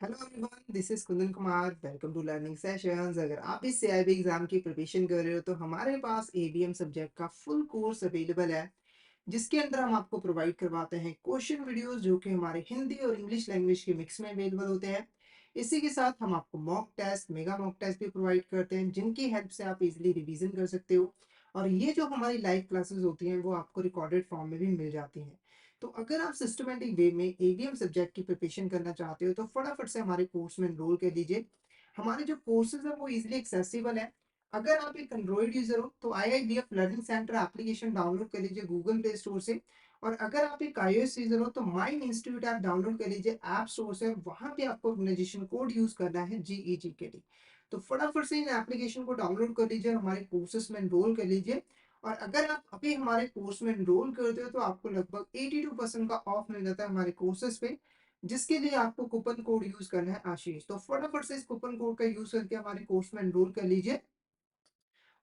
Hello everyone, this is Kundan Kumar. Welcome to learning sessions. अगर आप इस सीआईबी एग्जाम की प्रिपरेशन कर रहे हो तो हमारे पास एबीएम सब्जेक्ट का फुल कोर्स अवेलेबल है, जिसके अंदर हम आपको प्रोवाइड करवाते हैं क्वेश्चन वीडियोस जो कि हमारे हिंदी और इंग्लिश लैंग्वेज के मिक्स में अवेलेबल होते हैं। इसी के साथ हम आपको mock test, mega mock test भी प्रोवाइड करते हैं, जिनकी हेल्प से आप इजीली रिवीजन कर सकते हो। और ये जो हमारी लाइव क्लासेस होती हैं वो आपको रिकॉर्डेड फॉर्म में भी मिल जाती हैं। तो अगर आप सिस्टमेटिक वे में एबीएम सब्जेक्ट की प्रिपरेशन करना चाहते हो तो फटाफट से हमारे कोर्स में एनरोल कर लीजिए। हमारे जो कोर्सेज है वो इजीली एक्सेसिबल है। अगर आप एक एंड्रॉइड यूजर हो तो IIBF learning centre application download कर लीजिए गूगल प्ले स्टोर से। और अगर आप एक आईओएस यूजर हो तो माइंड इंस्टीट्यूट ऐप डाउनलोड कर लीजिए ऐप स्टोर से। वहां पे आपको ऑर्गेनाइजेशन कोड यूज करना है GEGKD। तो फटाफट से इन एप्लीकेशन को डाउनलोड कर लीजिए और हमारे कोर्सेज में एनरोल कर लीजिए। और अगर आप अभी हमारे कोर्स में एनरोल करते हो तो आपको लगभग 82% का ऑफ मिल जाता है हमारे कोर्सेज पे, जिसके लिए आपको कूपन कोड यूज करना है आशीष। तो फटाफट से इस कूपन कोड का यूज करके हमारे कोर्स में एनरोल कर लीजिए।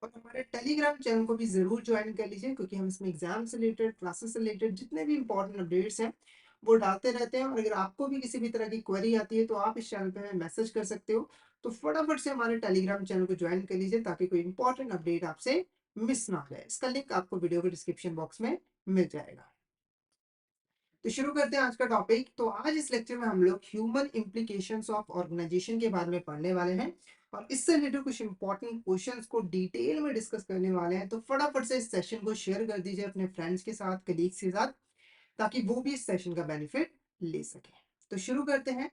और हमारे टेलीग्राम चैनल को भी जरूर ज्वाइन कर लीजिए, क्योंकि हम इसमें एग्जाम से रिलेटेड, क्लासेस से रिलेटेड जितने भी इंपॉर्टेंट अपडेट्स हैं वो डालते रहते हैं। और अगर आपको भी किसी भी तरह की क्वेरी आती है तो आप इस चैनल पे हमें मैसेज कर सकते हो। तो फटाफट से हमारे टेलीग्राम चैनल को ज्वाइन कर लीजिए ताकि कोई इंपॉर्टेंट अपडेट आपसे मिस ना हो जाए। इसका लिंक आपको वीडियो के डिस्क्रिप्शन बॉक्स में मिल जाएगा। तो शुरू करते हैं आज का टॉपिक। तो आज इस लेक्चर में हम लोग ह्यूमन इम्प्लीकेशंस ऑफ ऑर्गेनाइजेशन के बारे में पढ़ने वाले हैं। और इससे रिलेटेड कुछ इंपॉर्टेंट क्वेश्चंस को डिटेल में डिस्कस करने वाले हैं। तो फटाफट से इस सेशन को शेयर कर दीजिए अपने फ्रेंड्स के साथ, कलीग्स के साथ, ताकि वो भी इस सेशन का बेनिफिट ले सके। तो शुरू करते हैं।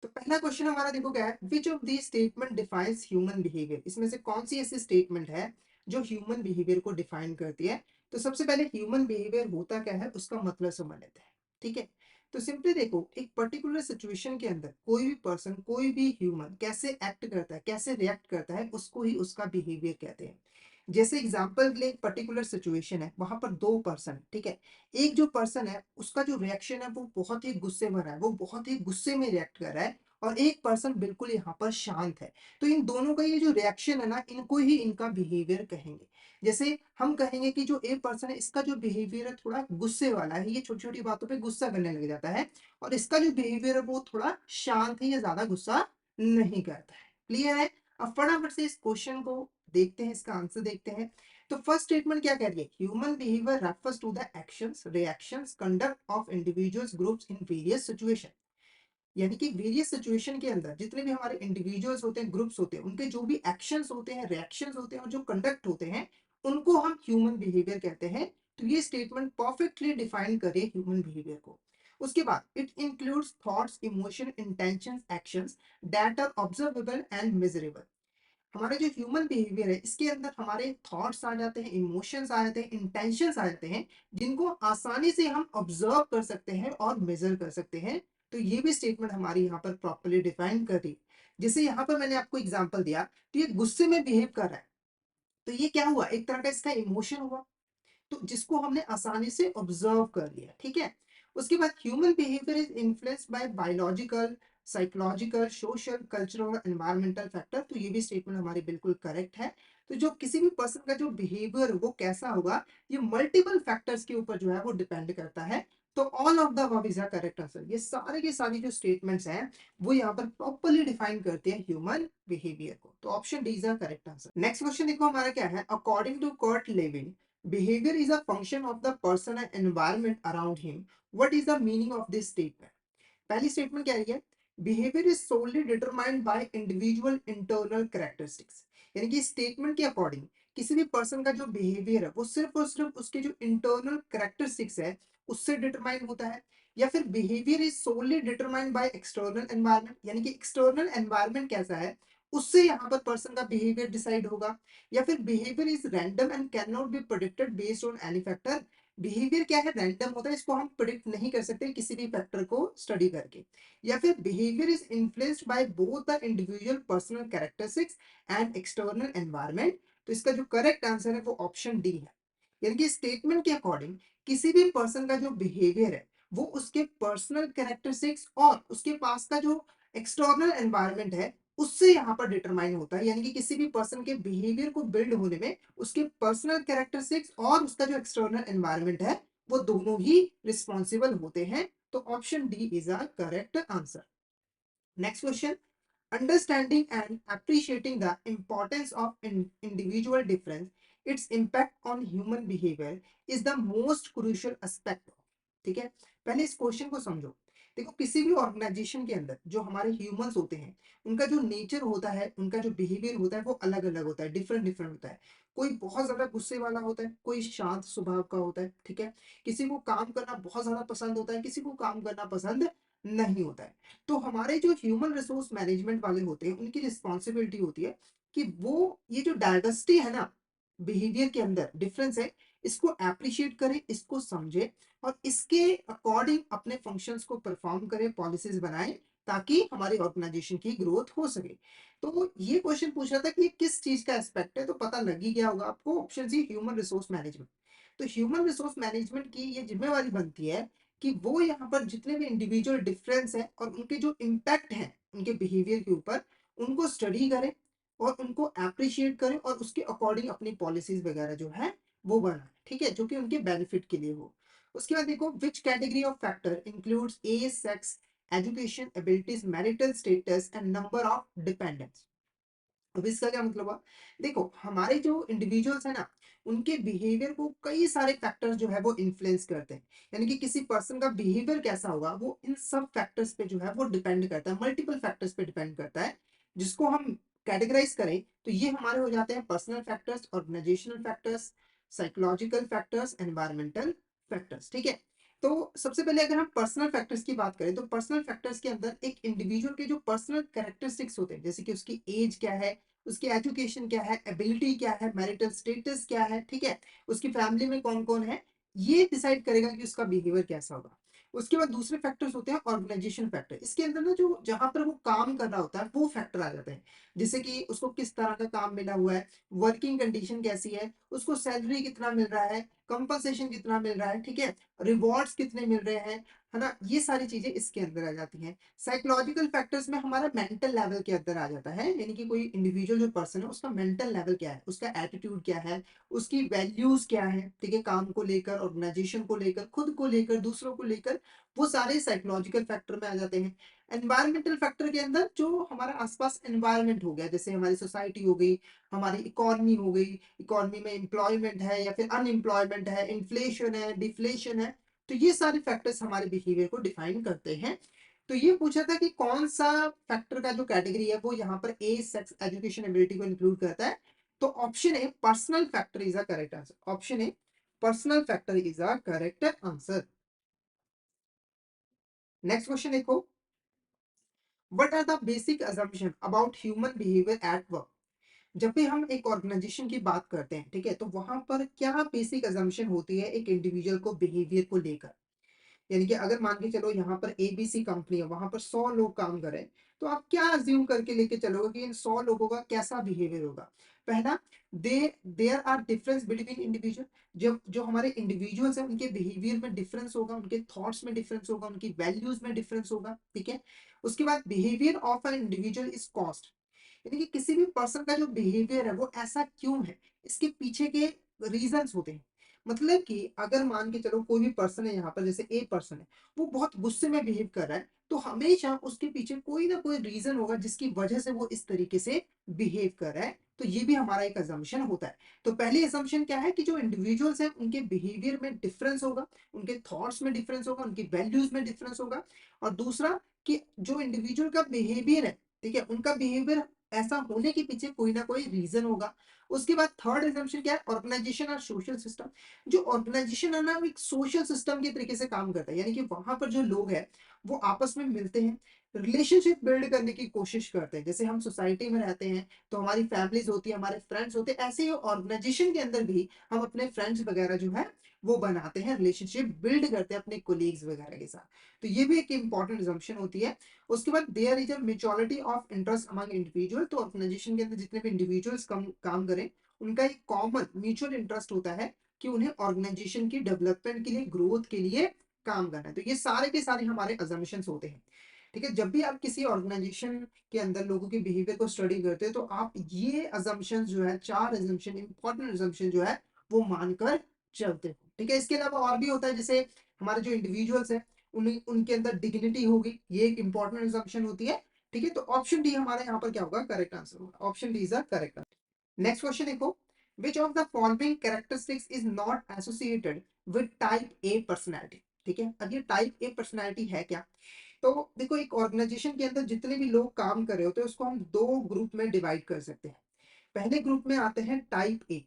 तो पहला क्वेश्चन हमारा देखो क्या है, विच of the statement defines human behaviour. इसमें से कौन सी ऐसी स्टेटमेंट है जो ह्यूमन बिहेवियर को डिफाइन करती है। तो सबसे पहले ह्यूमन बिहेवियर होता क्या है उसका मतलब समझ लेते हैं। ठीक है। तो सिंपली देखो, एक पर्टिकुलर सिचुएशन के अंदर कोई भी पर्सन, कोई भी ह्यूमन कैसे एक्ट करता है, कैसे रिएक्ट करता है, उसको ही उसका बिहेवियर कहते हैं। जैसे एग्जाम्पल के लिए एक पर्टिकुलर सिचुएशन है, वहां पर दो पर्सन, ठीक है। एक जो पर्सन है उसका जो रिएक्शन है वो बहुत ही गुस्से भरा है, वो बहुत ही गुस्से में रिएक्ट कर रहा है। और एक पर्सन बिल्कुल यहाँ पर शांत है। तो इन दोनों का ये जो रिएक्शन है ना, इनको ही इनका बिहेवियर कहेंगे। जैसे हम कहेंगे कि जो एक पर्सन है इसका जो बिहेवियर है थोड़ा गुस्से वाला है, ये छोटी छोटी बातों पे गुस्सा करने लग जाता है। और इसका जो बिहेवियर है वो थोड़ा शांत है, या ज्यादा गुस्सा नहीं करता है। क्लियर है। अब फटाफट से इस क्वेश्चन को देखते हैं, इसका आंसर देखते हैं। तो फर्स्ट स्टेटमेंट क्या कह रही है, human behaviour refers to the actions, reactions, conduct of individuals, groups in various situation. यानी कि वेरियस सिचुएशन के अंदर जितने भी हमारे इंडिविजुअल्स होते हैं, ग्रुप्स होते हैं, उनके जो भी एक्शंस होते हैं, रिएक्शंस होते हैं और जो कंडक्ट होते हैं, उनको हम ह्यूमन बिहेवियर कहते हैं। तो ये स्टेटमेंट परफेक्टली डिफाइन करे ह्यूमन बिहेवियर को। उसके बाद it includes thoughts, emotion, intentions, actions that are observable and measurable. हमारे जो ह्यूमन बिहेवियर है इसके अंदर हमारे थॉट्स आ जाते हैं, इमोशंस आ जाते हैं, इंटेंशंस आ जाते हैं, जिनको आसानी से हम ऑब्जर्व कर सकते हैं और मेजर कर सकते हैं। तो ये भी स्टेटमेंट हमारी यहाँ पर प्रॉपर्ली डिफाइन कर रही है। जैसे यहाँ पर मैंने आपको एग्जांपल दिया, तो ये गुस्से में बिहेव कर रहा है, तो ये क्या हुआ, एक तरह का इसका इमोशन हुआ, तो जिसको हमने आसानी से ऑब्जर्व कर लिया। ठीक है। उसके बाद human behaviour is influenced by biological, psychological, social, cultural और एनवायरमेंटल फैक्टर। तो ये भी स्टेटमेंट हमारी बिल्कुल करेक्ट है। तो जो किसी भी पर्सन का जो बिहेवियर वो कैसा होगा, ये मल्टीपल फैक्टर्स के ऊपर जो है वो डिपेंड करता है। तो all of the above is the correct answer. ये सारे के सारी जो स्टेटमेंट्स हैं वो यहाँ पर प्रॉपर्ली डिफाइन करते हैं ह्यूमन बिहेवियर को। तो option D is the correct answer. Next question देखो हमारा क्या है, according to Kurt Lewin, behavior is a function of the person and environment around him. What is the meaning of this statement? पहली statement क्या है, behaviour is solely determined by individual internal characteristics. यानी कि statement के according किसी भी person का जो बिहेवियर है वो सिर्फ और सिर्फ उसके जो इंटरनल कैरेक्टरिस्टिक्स है उससे डिटरमाइन होता है। या फिर behaviour is solely determined by external environment, यानी कि एक्सटर्नल एनवायरनमेंट कैसा है उससे यहाँ पर पर्सन का बिहेवियर डिसाइड होगा। या फिर behaviour is random and can not be predicted based on any factor. Behaviour क्या है, रैंडम होता है, इसको हम प्रिडिक्ट नहीं कर सकते किसी भी फैक्टर को स्टडी करके। या फिर behaviour is influenced by both the individual personal characteristics and external environment. तो इसका जो करेक्ट आंसर है वो ऑप्शन डी है। यानी कि स्टेटमेंट के अकॉर्डिंग किसी भी पर्सन का जो बिहेवियर है वो उसके पर्सनल कैरेक्टरिस्टिक्स और उसके पास का जो एक्सटर्नल एनवायरनमेंट है उससे यहाँ पर डिटरमाइन होता है। यानी कि किसी भी पर्सन के बिहेवियर को बिल्ड होने में उसके पर्सनल कैरेक्टरिस्टिक्स और उसका जो एक्सटर्नल एनवायरनमेंट है वो दोनों ही रिस्पॉन्सिबल होते हैं। तो option D is a correct answer. Next question, understanding and appreciating the importance of individual difference, its impact on human behavior is the most crucial aspect. ठीक है, पहले इस क्वेश्चन को समझो। देखो, किसी भी ऑर्गेनाइजेशन के अंदर जो हमारे ह्यूमंस होते हैं, उनका जो नेचर होता है, उनका जो बिहेवियर होता है, वो अलग अलग होता है, डिफरेंट डिफरेंट होता है। कोई बहुत ज्यादा गुस्से वाला होता है, कोई शांत स्वभाव का होता है। ठीक है, किसी को काम करना बहुत ज्यादा पसंद होता है, किसी को काम करना पसंद नहीं होता है। तो हमारे जो ह्यूमन रिसोर्स मैनेजमेंट वाले होते हैं, उनकी रिस्पॉन्सिबिलिटी होती है कि वो ये जो डाइवर्सिटी है ना, बिहेवियर के अंदर डिफरेंस है, इसको अप्रिशिएट करें, इसको समझे और इसके अकॉर्डिंग अपने फंक्शंस को परफॉर्म करें, पॉलिसीज बनाएं, ताकि हमारी ऑर्गेनाइजेशन की ग्रोथ हो सके। तो ये क्वेश्चन पूछ रहा था कि ये किस चीज का एस्पेक्ट है, तो पता लग ही गया होगा आपको, option C human resource management. तो ह्यूमन रिसोर्स मैनेजमेंट की ये जिम्मेवारी बनती है कि वो यहाँ पर जितने भी इंडिविजुअल डिफरेंस हैं और उनके जो इम्पैक्ट हैं उनके बिहेवियर के ऊपर, उनको स्टडी करें और उनको अप्रिशिएट करें और उसके अकॉर्डिंग अपनी पॉलिसीज वगैरह जो है वो बनाए। ठीक है, जो कि उनके बेनिफिट के लिए हो। उसके बाद देखो, which category of factor includes age, sex, education, abilities, marital status and number of dependents. अब इसका क्या मतलब हुआ? देखो, हमारे जो इंडिविजुअल्स है ना, उनके बिहेवियर को कई सारे फैक्टर्स जो है वो इन्फ्लुएंस करते हैं। यानी कि किसी पर्सन का बिहेवियर कैसा होगा, वो इन सब फैक्टर्स पे जो है वो डिपेंड करता है, मल्टीपल फैक्टर्स पे डिपेंड करता है। जिसको हम कैटेगराइज करें तो ये हमारे हो जाते हैं personal factors, organisational factors, psychological factors, environmental factors. ठीक है, तो सबसे पहले अगर हम पर्सनल फैक्टर्स की बात करें, तो पर्सनल फैक्टर्स के अंदर एक इंडिविजुअल के जो पर्सनल कैरेक्टरिस्टिक्स होते हैं, जैसे कि उसकी एज क्या है, उसकी एजुकेशन क्या है, एबिलिटी क्या है, मैरिटल स्टेटस क्या है, ठीक है, उसकी फैमिली में कौन कौन है, ये डिसाइड करेगा कि उसका बिहेवियर कैसा होगा। उसके बाद दूसरे फैक्टर्स होते हैं ऑर्गेनाइजेशन फैक्टर। इसके अंदर ना जो जहां पर वो काम कर रहा होता है वो फैक्टर आ जाते हैं। जैसे कि उसको किस तरह का काम मिला हुआ है, वर्किंग कंडीशन कैसी है, उसको सैलरी कितना मिल रहा है, कंपनसेशन कितना मिल रहा है, ठीक है, रिवॉर्ड्स कितने मिल रहे हैं, है ना, ये सारी चीजें इसके अंदर आ जाती हैं। साइकोलॉजिकल फैक्टर्स में हमारा मेंटल लेवल के अंदर आ जाता है, यानी कि कोई इंडिविजुअल जो पर्सन है उसका मेंटल लेवल क्या है, उसका एटीट्यूड क्या है, उसकी वैल्यूज क्या है, ठीक है, काम को लेकर, ऑर्गेनाइजेशन को लेकर, खुद को लेकर, दूसरों को लेकर, वो सारे साइकोलॉजिकल फैक्टर में आ जाते हैं। एनवायरमेंटल फैक्टर के अंदर जो हमारा आसपास एनवायरमेंट हो गया, जैसे हमारी सोसाइटी हो गई, हमारी इकोनॉमी हो गई, इकोनॉमी में एम्प्लॉयमेंट है या फिर अनएम्प्लॉयमेंट है, इन्फ्लेशन है, डिफ्लेशन है, तो ये सारे फैक्टर्स हमारे बिहेवियर को डिफाइन करते हैं। तो ये पूछा था कि कौन सा फैक्टर का जो कैटेगरी है वो यहाँ पर एज, सेक्स, एजुकेशन, एबिलिटी को इंक्लूड करता है। तो option A personal factor is a correct answer. Option A personal factor is a correct answer. Next question देखो, what are the basic assumption about human behaviour at work. जब भी हम एक organisation की बात करते हैं, ठीक है, तो वहां पर क्या बेसिक assumption होती है एक इंडिविजुअल को बिहेवियर को लेकर। यानी कि अगर मान के चलो यहाँ पर एबीसी कंपनी है, वहां पर 100 लोग काम कर रहे हैं, तो आप क्या अज्यूम करके लेके चलोगे कि इन 100 लोगों का कैसा बिहेवियर होगा। पहला, they there are difference between individual. जब जो हमारे इंडिविजुअल्स हैं उनके बिहेवियर में डिफरेंस होगा, उनके थॉट्स में डिफरेंस होगा, उनकी वैल्यूज में डिफरेंस होगा। ठीक है, उसके बाद behaviour of an individual is cost. यानी कि किसी भी पर्सन का जो बिहेवियर है वो ऐसा क्यों है, इसके पीछे के रीजंस होते हैं। मतलब कि अगर मान के चलो कोई भी पर्सन है यहाँ पर, जैसे ए पर्सन है, वो बहुत गुस्से में बिहेव कर रहा है, तो हमेशा उसके पीछे कोई ना कोई रीजन होगा जिसकी वजह से वो इस तरीके से बिहेव कर रहा है। तो ये भी हमारा एक अजम्पशन होता है। तो पहली अजम्पशन क्या है कि जो इंडिविजुअल्स हैं उनके बिहेवियर में डिफरेंस होगा, उनके थॉट्स में डिफरेंस होगा, उनकी वैल्यूज में डिफरेंस होगा। और दूसरा कि जो इंडिविजुअल का बिहेवियर है, ठीक है, उनका बिहेवियर ऐसा होने के पीछे कोई ना कोई रीजन होगा। उसके बाद थर्ड एग्जाम्पशन क्या है, ऑर्गेनाइजेशन और सोशल सिस्टम। जो ऑर्गेनाइजेशन है ना, वो एक सोशल सिस्टम के तरीके से काम करता है, यानी कि वहां पर जो लोग हैं वो आपस में मिलते हैं, रिलेशनशिप बिल्ड करने की कोशिश करते हैं। जैसे हम सोसाइटी में रहते हैं तो हमारी फैमिलीज होती है, हमारे फ्रेंड्स होते हैं, ऐसे ही ऑर्गेनाइजेशन के अंदर भी हम अपने फ्रेंड्स वगैरह जो है वो बनाते हैं, रिलेशनशिप बिल्ड करते हैं अपने कोलीग्स वगैरह के साथ। तो ये भी एक इंपॉर्टेंट assumption होती है। उसके बाद there is a majority of interest among individual. तो ऑर्गेनाइजेशन के अंदर जितने भी इंडिविजुअल्स काम करें, उनका एक कॉमन म्यूचुअल इंटरेस्ट होता है कि उन्हें ऑर्गेनाइजेशन की डेवलपमेंट के लिए, ग्रोथ के लिए काम करना है। तो ये सारे के सारे हमारे अजम्पशंस होते हैं। ठीक है, जब भी आप किसी ऑर्गेनाइजेशन के अंदर लोगों के बिहेवियर को स्टडी करते हैं तो आप ये अजम्पशंस जो है, चार अजम्पशन, इंपॉर्टेंट अजम्पशन जो है वो मानकर चलते हो। ठीक है, इसके अलावा और भी होता है, जैसे हमारे जो इंडिविजुअल्स हैं उनके अंदर डिग्निटी होगी, ये एक इंपॉर्टेंट अजम्पशन होती है। ठीक है, तो ऑप्शन डी हमारा यहाँ पर क्या होगा, करेक्ट आंसर होगा। Option D is the correct answer. Next question देखो, which of the following characteristics is not associated with type A personality. ठीक है, अब ये टाइप ए पर्सनैलिटी है क्या? तो देखो, एक ऑर्गेनाइजेशन के अंदर जितने भी लोग काम कर रहे होते हैं उसको हम दो ग्रुप में डिवाइड कर सकते हैं। पहले ग्रुप में आते हैं टाइप ए,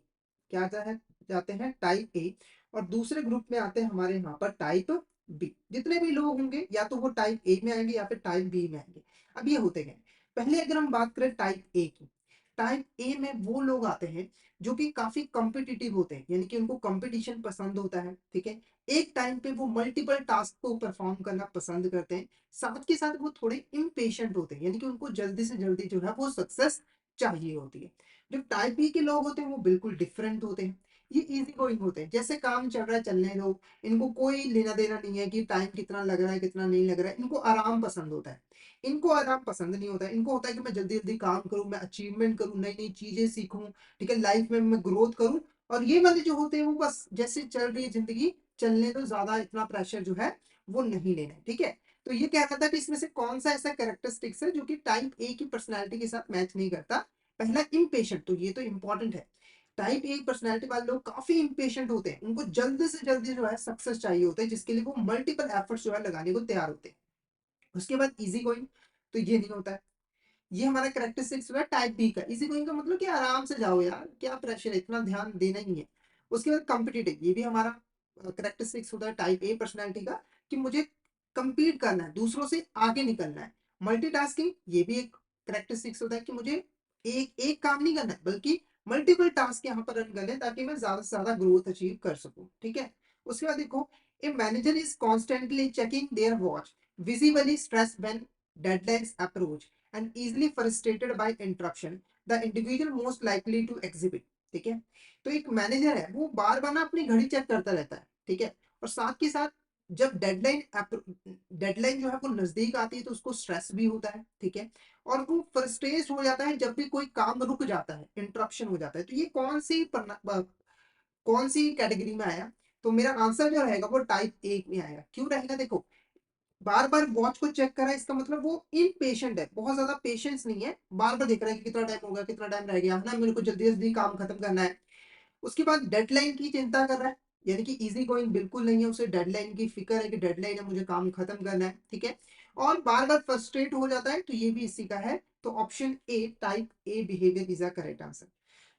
क्या आता है, जाते हैं टाइप ए, और दूसरे ग्रुप में आते हैं हमारे यहाँ पर टाइप बी। जितने भी लोग होंगे या तो वो टाइप ए में आएंगे या फिर टाइप बी में आएंगे। अब ये होते गए, पहले अगर हम बात करें टाइप ए की, टाइप ए में वो लोग आते हैं जो कि काफी कॉम्पिटिटिव होते हैं, यानी कि उनको कंपटीशन पसंद होता है। ठीक है, एक टाइम पे वो मल्टीपल टास्क को परफॉर्म करना पसंद करते हैं, साथ के साथ वो थोड़े इम्पेशेंट होते हैं, यानी कि उनको जल्दी से जल्दी जो है वो सक्सेस चाहिए होती है। जो टाइप बी के लोग होते हैं वो बिल्कुल डिफरेंट होते हैं, ये इजी गोइंग होते हैं, जैसे काम चल रहा है चलने दो, इनको कोई लेना देना नहीं है कि टाइम कितना लग रहा है कितना नहीं लग रहा है, इनको आराम पसंद होता है। इनको आराम पसंद नहीं होता है, इनको होता है कि मैं जल्दी जल्दी काम करूं, मैं अचीवमेंट करूं, नई नई चीजें सीखूं, ठीक है, लाइफ में मैं ग्रोथ करूं। और ये वाले जो होते हैं वो बस जैसे चल रही है जिंदगी चलने दो, ज्यादा इतना प्रेशर जो है वो नहीं लेना है। ठीक है, तो ये कह रहा था कि इसमें से कौन सा ऐसा कैरेक्टरिस्टिक्स है जो कि टाइप ए की पर्सनैलिटी के साथ मैच नहीं करता। पहला इम्पेशेंट, तो ये तो इंपॉर्टेंट है। टाइप ए पर्सनैलिटी वाले लोग काफी इम्पेशेंट होते हैं, उनको जल्दी से जल्दी जो है सक्सेस चाहिए होता है, जिसके लिए वो मल्टीपल एफर्ट्स जो है लगाने को तैयार होते हैं। उसके बाद इजी गोइंग, तो ये नहीं होता है। ये हमारा कैरेक्टरिस्टिक्स हुआ टाइप बी का। इजी गोइंग का मतलब कि आराम से जाओ यार, क्या प्रेशर है, इतना ध्यान देना ही है। उसके बाद कॉम्पिटिटिव, ये भी हमारा कैरेक्टरिस्टिक्स होता है टाइप ए पर्सनैलिटी का, कि मुझे compete करना है, दूसरों से आगे निकलना है। मल्टीटास्किंग, ये भी एक कैरेक्टरिस्टिक्स होता है कि मुझे एक एक काम नहीं करना है, बल्कि मल्टीपल टास्क यहाँ पर रन करने हैं ताकि मैं ज्यादा से ज्यादा ग्रोथ अचीव कर सकूं। ठीक है, उसके बाद देखो, a manager is constantly checking their watch, visibly stress when deadlines approach, and easily frustrated by interruption, the individual most likely to exhibit। ठीक है, तो एक मैनेजर है वो बार बार ना अपनी घड़ी चेक करता रहता है। ठीक है, और साथ के साथ जब डेडलाइन जो है वो नजदीक आती है तो उसको स्ट्रेस भी होता है। ठीक है, और वो फ्रस्ट्रेट हो जाता है जब भी कोई काम रुक जाता है, इंटरप्शन हो जाता है। तो ये कौन सी कैटेगरी में आया? तो मेरा आंसर जो रहेगा वो टाइप ए में आएगा। क्यों रहेगा? देखो, बार बार वॉच को चेक कर रहा है, इसका मतलब वो इम्पेशेंट है, बहुत ज्यादा पेशेंस नहीं है, बार बार देख रहा है कि कितना टाइम होगा, कितना टाइम रह गया है ना, मेरे को जल्दी जल्दी काम खत्म करना है। उसके बाद डेडलाइन की चिंता कर रहा है, यानी कि इजी गोइंग बिल्कुल नहीं है, उसे डेडलाइन की फिक्र है कि डेडलाइन है, मुझे काम खत्म करना है। ठीक है, और बार बार फ्रस्ट्रेट हो जाता है, तो ये भी इसी का है। तो option A type A behaviour is the correct answer.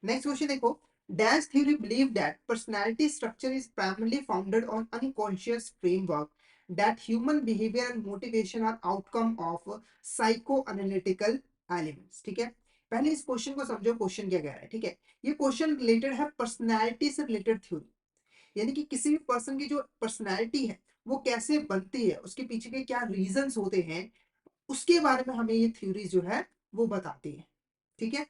Next question देखो, dash theory believe that personality structure is primarily founded on unconscious framework, that human behavior and motivation are outcome of psychoanalytical elements। ठीक है, पहले इस question को समझो, question क्या कह रहा है। ठीक है, ये क्वेश्चन रिलेटेड है पर्सनैलिटी से रिलेटेड थ्योरी, यानी कि किसी भी पर्सन की जो पर्सनैलिटी है वो कैसे बनती है, उसके पीछे के क्या रीजंस होते हैं, उसके बारे में हमें ये थ्योरी जो है वो बताती है। ठीक है,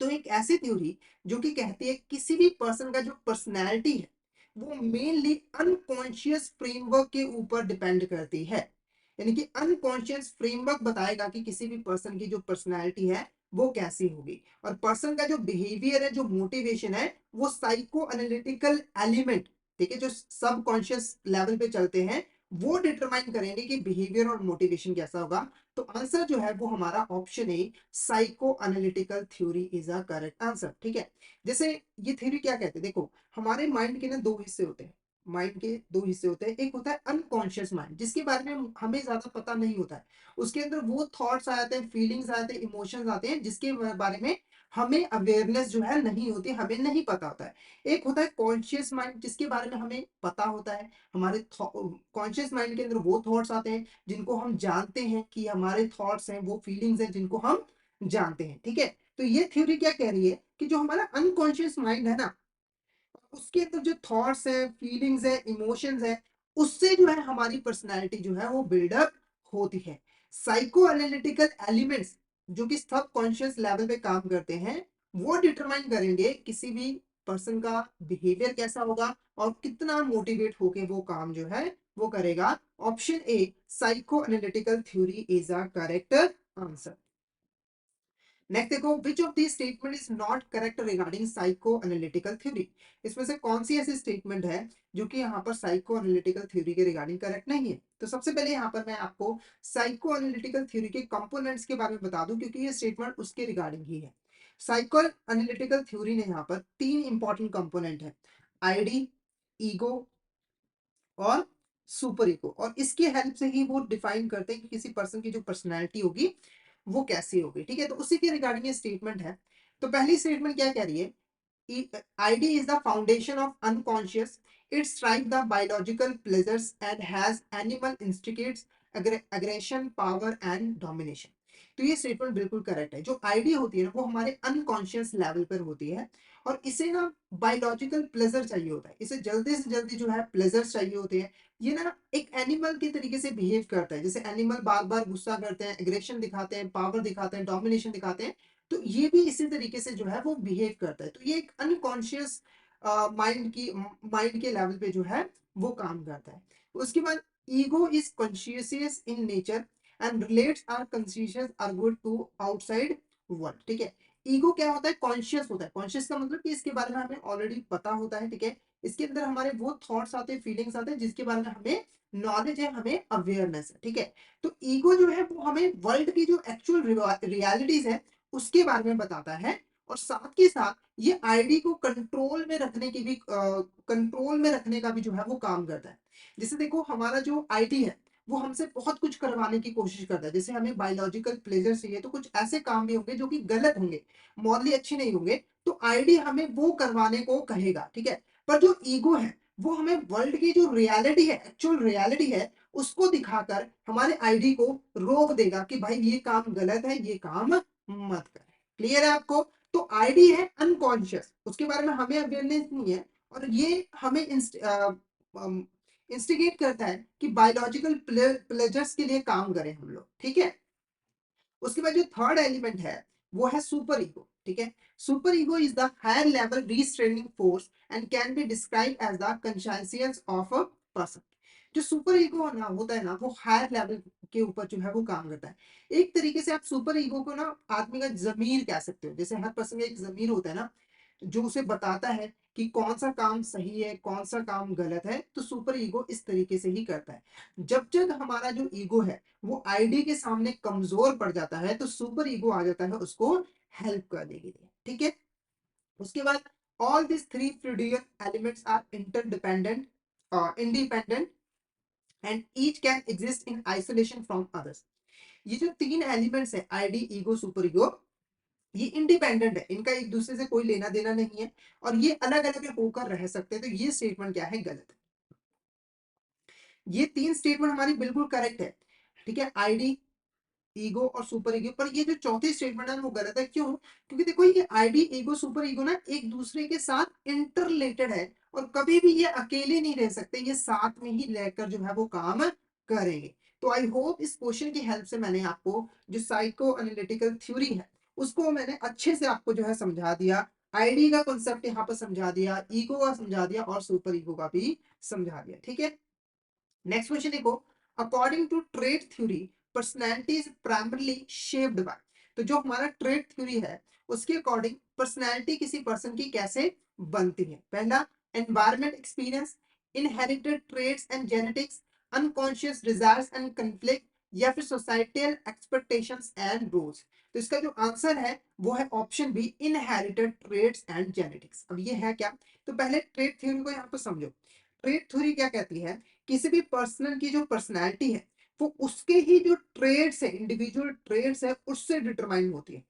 तो एक ऐसी थ्योरी जो कि कहती है किसी भी पर्सन का जो पर्सनैलिटी है वो मेनली अनकॉन्शियस फ्रेमवर्क के ऊपर डिपेंड करती है। यानी कि अनकॉन्शियस फ्रेमवर्क बताएगा कि किसी भी पर्सन की जो पर्सनैलिटी है वो कैसी होगी, और पर्सन का जो बिहेवियर है, जो मोटिवेशन है, वो साइको एनालिटिकल एलिमेंट, ठीक है, जो सब कॉन्शियस लेवल पे चलते हैं, वो डिटरमाइन करेंगे कि बिहेवियर और मोटिवेशन कैसा होगा। तो आंसर जो है वो हमारा option A psycho analytical theory is a correct answer. ठीक है, जैसे ये थ्योरी क्या कहते हैं, देखो हमारे माइंड के ना दो हिस्से होते हैं, माइंड के दो हिस्से होते हैं। एक होता है अनकॉन्शियस माइंड, जिसके बारे में हमें ज्यादा पता नहीं होता है, उसके अंदर वो थॉट्स आते हैं, फीलिंग्स आते हैं, इमोशंस आते हैं, जिसके बारे में हमें अवेयरनेस जो है नहीं होती, हमें नहीं पता होता है। एक होता है कॉन्शियस माइंड, जिसके बारे में हमें पता होता है, हमारे कॉन्शियस माइंड के अंदर वो थॉट्स आते हैं जिनको हम जानते हैं कि हमारे थॉट्स हैं, वो फीलिंग्स हैं जिनको हम जानते हैं। ठीक है, तो ये थ्योरी क्या कह रही है कि जो हमारा अनकॉन्शियस माइंड है ना, उसके अंदर जो थॉट्स है, फीलिंग्स है, इमोशंस है, उससे जो है हमारी पर्सनालिटी जो है वो बिल्डअप होती है। साइको एनालिटिकल एलिमेंट्स जो कि सब कॉन्शियस लेवल पे काम करते हैं, वो डिटरमाइन करेंगे किसी भी पर्सन का बिहेवियर कैसा होगा और कितना मोटिवेट होके वो काम जो है वो करेगा। Option A psycho analytical theory is a correct answer. Next देखो, which of the statement is not correct regarding psycho analytical theory. इसमें से कौन सी ऐसी स्टेटमेंट है जो कि यहाँ पर साइको एनालिटिकल थ्योरी के रिगार्डिंग करेक्ट नहीं है। तो सबसे पहले यहाँ पर मैं आपको साइको एनालिटिकल थ्योरी के कंपोनेंट्स के बारे में बता दूं, क्योंकि ये स्टेटमेंट उसके रिगार्डिंग ही है। साइको एनालिटिकल थ्योरी ने यहाँ पर तीन इंपॉर्टेंट कंपोनेंट है, आईडी, ईगो और सुपर ईगो, और इसकी हेल्प से ही वो डिफाइन करते हैं कि किसी पर्सन की जो पर्सनैलिटी होगी वो कैसी होगी। ठीक है, तो उसी के रिगार्डिंग ये स्टेटमेंट है। तो पहली स्टेटमेंट क्या कह रही है, ID is the foundation of unconscious. It strives the biological pleasures and has animal instincts, aggression, power and domination. तो ये स्टेटमेंट बिल्कुल करेक्ट है। जो आईडी होती है ना, वो हमारे अनकॉन्शियस लेवल पर होती है, और इसे ना बायोलॉजिकल प्लेजर चाहिए होता है, इसे जल्दी से जल्दी जो है प्लेजर चाहिए होते हैं। ये ना एक एनिमल के तरीके से बिहेव करता है, जैसे एनिमल बार बार गुस्सा करते हैं, एग्रेशन दिखाते हैं, पावर दिखाते हैं, डोमिनेशन दिखाते हैं, तो ये भी इसी तरीके से जो है वो बिहेव करता है। तो ये एक अनकॉन्शियस माइंड के लेवल पे जो है वो काम करता है। उसके बाद ego is conscious in nature and relates are conscious are good to outside world. ठीक है, ईगो क्या होता है, कॉन्शियस होता है। कॉन्शियस का मतलब कि इसके बारे में हमें ऑलरेडी पता होता है। ठीक है, इसके अंदर हमारे वो थॉट्स आते हैं, फीलिंग्स आते हैं जिसके बारे में हमें नॉलेज है, हमें अवेयरनेस है। ठीक है, तो ईगो जो है वो हमें वर्ल्ड की जो एक्चुअल रियलिटीज है उसके बारे में बताता है, और साथ के साथ ये आईडी को कंट्रोल में रखने की भी कंट्रोल में रखने का भी जो है वो काम करता है। जैसे देखो, हमारा जो आईडी है वो हमसे बहुत कुछ करवाने की कोशिश करता है। जैसे हमें बायोलॉजिकल प्लेजर चाहिए, तो कुछ ऐसे काम भी होंगे जो कि गलत होंगे, मॉरली अच्छे नहीं होंगे, तो आईडी हमें वो करवाने को कहेगा। ठीक है, पर जो ईगो है वो हमें वर्ल्ड की जो रियलिटी है, एक्चुअल रियलिटी है, उसको दिखाकर हमारे आईडी को रोक देगा कि भाई ये काम गलत है, ये काम मत करें। क्लियर है आपको? तो आईडी है अनकॉन्शियस, उसके बारे में हमें अवेयरनेस नहीं है, और ये हमें इंस्टिगेट करता है कि बायोलॉजिकल प्लेजर्स के लिए काम करें हम लोग। ठीक है, उसके बाद जो थर्ड एलिमेंट है वो है सुपर ईगो। ठीक है, super ego is the higher level restraining force and can be describe as the conscious of a person. जो सुपर ईगो ना होता है ना, वो हायर लेवल के ऊपर जो है वो काम करता है। एक तरीके से आप सुपर ईगो को ना आदमी का जमीर कह सकते हो। जैसे हर पर्सन का एक जमीर होता है ना, जो उसे बताता है कि कौन सा काम सही है, कौन सा काम गलत है। तो सुपर ईगो इस तरीके से ही करता है। जब जब हमारा जो ईगो है वो आईडी के सामने कमजोर पड़ जाता है, तो सुपर ईगो आ जाता है उसको हेल्प करने के लिए। ठीक है, उसके बाद all this three Freudian elements are interdependent independent and each can exist in isolation from others. ये जो तीन एलिमेंट्स है, आईडी, ईगो, सुपर ईगो, ये इंडिपेंडेंट है, इनका एक दूसरे से कोई लेना देना नहीं है, और ये अलग अलग होकर रह सकते हैं। तो ये स्टेटमेंट क्या है, गलत है। ये तीन स्टेटमेंट हमारी बिल्कुल करेक्ट है। ठीक है, आईडी, ईगो और सुपर ईगो, पर ये जो चौथी स्टेटमेंट है वो गलत है। क्यों? क्योंकि देखो, ये आईडी, ईगो, सुपर ईगो ना एक दूसरे के साथ इंटर रिलेटेड है, और कभी भी ये अकेले नहीं रह सकते, ये साथ में ही रहकर जो है वो काम करेंगे। तो आई होप इस क्वेश्चन की हेल्प से मैंने आपको जो साइको एनालिटिकल थ्योरी है उसको मैंने अच्छे से आपको जो है समझा दिया। आईडी का कॉन्सेप्ट यहाँ पर समझा दिया, ईगो का समझा दिया, और सुपर ईगो का भी समझा दिया। ठीक है, नेक्स्ट क्वेश्चन देखो, according to trait theory personality is primarily shaped by. तो जो हमारा ट्रेड थ्योरी है उसके अकॉर्डिंग पर्सनैलिटी किसी पर्सन की कैसे बनती है। पहला, environment experience, inherited traits and genetics, unconscious desires and conflict, या फिर सोसाइटल एक्सपेक्टेशंस एंड रूल्स। तो इसका जो आंसर है वो है option B, inherited traits and genetics. अब ये है क्या? तो पहले ट्रेड थ्योरी को यहाँ पर समझो। ट्रेड थ्योरी क्या कहती है, किसी भी पर्सन की जो पर्सनैलिटी है वो उसके ही जो ट्रेड्स है, इंडिविजुअल ट्रेड्स है, उससे डिटरमाइन होती है।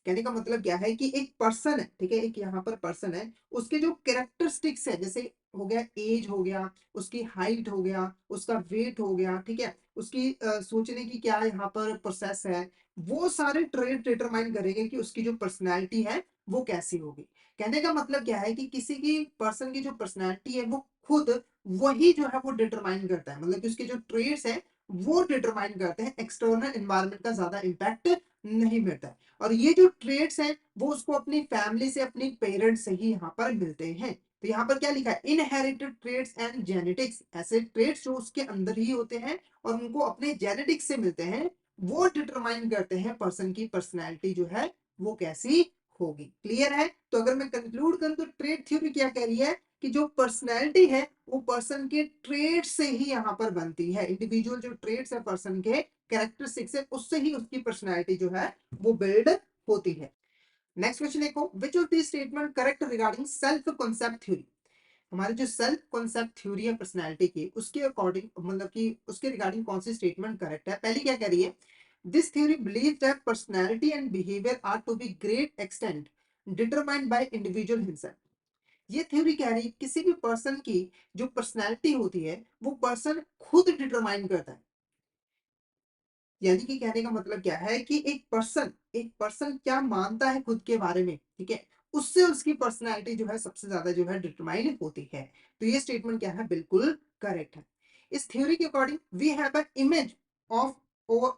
कहने का मतलब क्या है कि एक पर्सन है, ठीक है, एक यहाँ पर पर्सन है, उसके जो कैरेक्टरिस्टिक्स है, जैसे हो गया एज, हो गया उसकी हाइट, हो गया उसका वेट, हो गया, ठीक है, उसकी सोचने की क्या यहाँ पर प्रोसेस है, वो सारे ट्रेड डिटरमाइन करेंगे कि उसकी जो पर्सनैलिटी है वो कैसी होगी। कहने का मतलब क्या है कि किसी की पर्सन की जो पर्सनैलिटी है वो खुद वही जो है वो डिटरमाइन करता है, मतलब कि उसके जो ट्रेड्स है वो डिटरमाइन करते हैं, एक्सटर्नल एनवायरनमेंट का ज्यादा इम्पैक्ट नहीं मिलता है। और ये जो ट्रेड्स हैं वो उसको अपनी फैमिली से, अपनी पेरेंट्स से ही यहाँ पर मिलते हैं। तो यहाँ पर क्या लिखा है, इनहेरिटेड ट्रेड्स एंड जेनेटिक्स, ऐसे ट्रेड्स जो उसके अंदर ही होते हैं और उनको अपने जेनेटिक्स से मिलते हैं, वो डिटरमाइन करते हैं पर्सन की पर्सनैलिटी जो है वो कैसी होगी। क्लियर है? तो अगर मैं कंक्लूड करूं तो ट्रेड थ्योरी क्या कह रही है कि जो पर्सनैलिटी है वो पर्सन के ट्रेड से ही यहाँ पर बनती है। इंडिविजुअल जो ट्रेड्स है पर्सन के कैरेक्टरिस्टिक्स है उससे ही उसकी पर्सनैलिटी जो है वो बिल्ड होती है। नेक्स्ट क्वेश्चन देखो, which of the statement correct regarding self concept theory. हमारी जो सेल्फ कॉन्सेप्ट थ्योरी है पर्सनैलिटी की उसके अकॉर्डिंग मतलब कि उसके रिगार्डिंग कौन सी स्टेटमेंट करेक्ट है। पहली क्या कह रही है, this theory believe that personality and behaviour are to be great extent determined by individual himself. ये थ्योरी कह रही है किसी भी पर्सन की जो पर्सनैलिटी होती है वो पर्सन खुद डिटरमाइन करता है। यानी कि कहने का मतलब क्या है कि एक पर्सन क्या मानता है खुद के बारे में, ठीक है, उससे उसकी पर्सनालिटी जो है सबसे ज्यादा जो है डिटरमाइन होती है। तो ये स्टेटमेंट क्या है, बिल्कुल करेक्ट है। इस थ्योरी के according we have a image of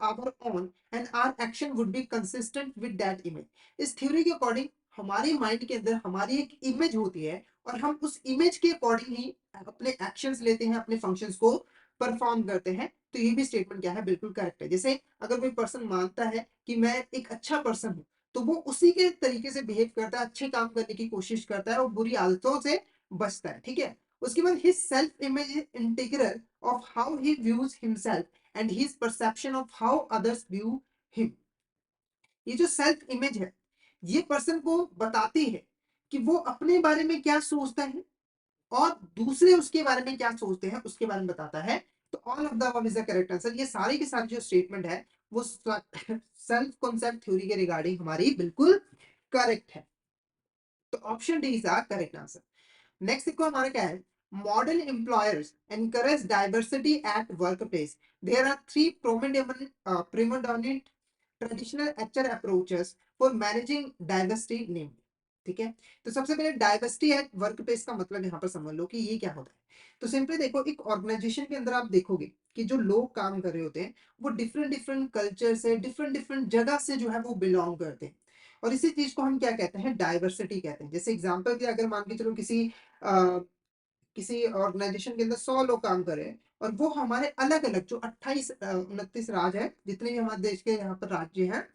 our own and our action would be consistent with that image. इस थ्योरी के अकॉर्डिंग हमारे माइंड के अंदर हमारी एक इमेज होती है और हम उस इमेज के अकॉर्डिंग ही अपने एक्शंस लेते हैं, अपने फंक्शंस को परफॉर्म करते हैं। तो ये भी स्टेटमेंट क्या है, बिल्कुल करेक्ट है। जैसे अगर कोई पर्सन मानता है कि मैं एक अच्छा पर्सन हूं तो वो उसी के तरीके से बिहेव करता है, अच्छे काम करने की कोशिश करता है और बुरी आदतों से बचता है, ठीक है। उसके बाद his self image is integral of how he views himself and his perception of how others view him. ये जो सेल्फ इमेज है ये पर्सन को बताती है कि वो अपने बारे में क्या सोचता है और दूसरे उसके बारे में क्या सोचते हैं उसके बारे में बताता है। तो all of the above is the correct answer. ये सारी की सारी जो स्टेटमेंट है वो सेल्फ कॉन्सेप्ट थ्योरी के रिगार्डिंग हमारी बिल्कुल करेक्ट है। तो option D is the correct answer. Next देखो हमारा क्या है, modern employers encourage diversity at workplace. There are three prominent traditional HR approaches for managing diversity name. ठीक है, तो सबसे पहले डाइवर्सिटी एट वर्क प्लेस का मतलब यहाँ पर समझ लो कि ये क्या होता है। तो सिंपली देखो, एक ऑर्गेनाइजेशन के अंदर आप देखोगे कि जो लोग काम कर रहे होते हैं वो डिफरेंट डिफरेंट कल्चर से, डिफरेंट डिफरेंट जगह से जो है वो बिलोंग करते हैं। और इसी चीज को हम क्या कहते हैं, डाइवर्सिटी कहते हैं। जैसे एग्जांपल के अगर मान के चलो अ, किसी ऑर्गेनाइजेशन के अंदर 100 लोग काम कर रहे हैं और वो हमारे अलग अलग जो 28 29 राज्य है, जितने भी हमारे देश के यहाँ पर राज्य हैं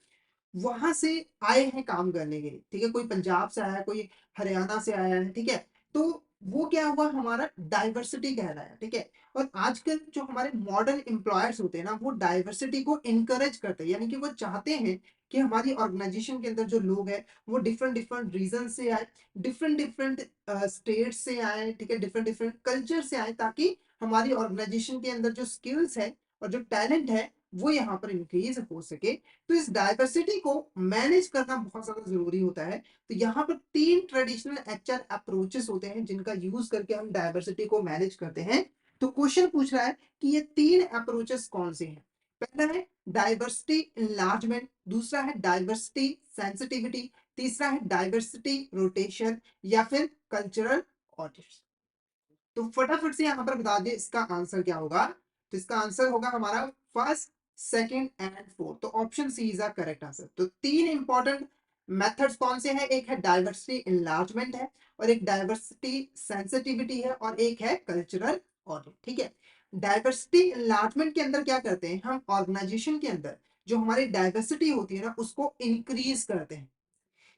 वहां से आए हैं काम करने के लिए, ठीक है। कोई पंजाब से आया है, कोई हरियाणा से आया है, ठीक है। तो वो क्या हुआ, हमारा डाइवर्सिटी कहलाया, ठीक है। और आजकल जो हमारे मॉडर्न एम्प्लॉयर्स होते हैं ना वो डाइवर्सिटी को इनकरेज करते हैं, यानी कि वो चाहते हैं कि हमारी ऑर्गेनाइजेशन के अंदर जो लोग हैं वो डिफरेंट डिफरेंट रीजन से आए, डिफरेंट डिफरेंट स्टेट से आए, ठीक है, डिफरेंट डिफरेंट कल्चर से आए, ताकि हमारी ऑर्गेनाइजेशन के अंदर जो स्किल्स है और जो टैलेंट है वो यहाँ पर इंक्रीज हो सके। तो इस डाइवर्सिटी को मैनेज करना बहुत ज्यादा जरूरी होता है। तो यहाँ पर तीन ट्रेडिशनल एचआर अप्रोचेस होते हैं जिनका यूज करके हम डाइवर्सिटी को मैनेज करते हैं। तो क्वेश्चन पूछ रहा है कि ये तीन अप्रोचेस कौन से हैं। पहला है डाइवर्सिटी इनलार्जमेंट, दूसरा है डाइवर्सिटी सेंसिटिविटी, तीसरा है डाइवर्सिटी रोटेशन या फिर कल्चरल ऑडिट्स। तो फटाफट से यहां पर बता दें इसका आंसर क्या होगा। तो इसका आंसर होगा हमारा फर्स्ट, सेकंड एंड फोर्थ। तो option C is the correct answer. तो तीन इंपॉर्टेंट मेथड्स कौन से हैं, एक है डाइवर्सिटी इनलार्जमेंट है और एक डाइवर्सिटी सेंसिटिविटी है और एक है कल्चरल ऑडिट, ठीक है। डाइवर्सिटी इनलार्जमेंट के अंदर क्या करते हैं, हम ऑर्गेनाइजेशन के अंदर जो हमारी डाइवर्सिटी होती है ना उसको इंक्रीज करते हैं।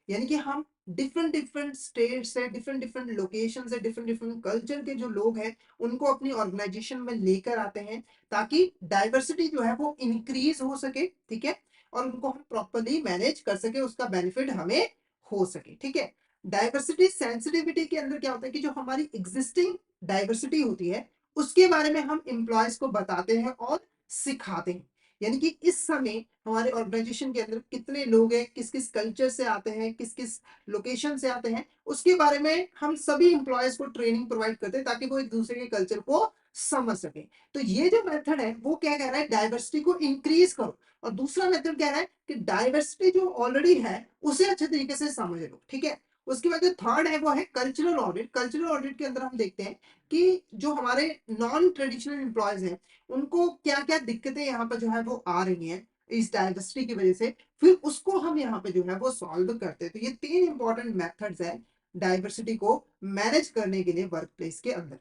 यानी कि हम डिफरेंट डिफरेंट स्टेट से, डिफरेंट डिफरेंट लोकेशन से, डिफरेंट डिफरेंट कल्चर के जो लोग हैं उनको अपनी ऑर्गेनाइजेशन में लेकर आते हैं ताकि डाइवर्सिटी जो है वो इंक्रीज हो सके, ठीक है, और उनको हम प्रॉपरली मैनेज कर सके, उसका बेनिफिट हमें हो सके, ठीक है। डाइवर्सिटी सेंसिटिविटी के अंदर क्या होता है कि जो हमारी एग्जिस्टिंग डाइवर्सिटी होती है उसके बारे में हम एम्प्लॉयज को बताते हैं और सिखाते हैं। यानी कि इस समय हमारे ऑर्गेनाइजेशन के अंदर कितने लोग हैं, किस किस कल्चर से आते हैं, किस किस लोकेशन से आते हैं, उसके बारे में हम सभी इंप्लॉयज को ट्रेनिंग प्रोवाइड करते हैं ताकि वो एक दूसरे के कल्चर को समझ सके। तो ये जो मेथड है वो क्या कह रहा है, डाइवर्सिटी को इंक्रीज करो। और दूसरा मेथड कह रहा है कि डाइवर्सिटी जो ऑलरेडी है उसे अच्छे तरीके से समझ लो, ठीक है। उसके बाद जो थर्ड है वो है कल्चरल ऑडिट। कल्चरल ऑडिट के अंदर हम देखते हैं कि जो हमारे नॉन ट्रेडिशनल इंप्लॉयज हैं उनको क्या क्या दिक्कतें यहाँ पर जो है वो आ रही हैं इस डाइवर्सिटी की वजह से, फिर उसको हम यहाँ पे जो है वो सॉल्व करते हैं। तो ये तीन इंपॉर्टेंट मेथड्स हैं डाइवर्सिटी को मैनेज करने के लिए वर्क प्लेस के अंदर।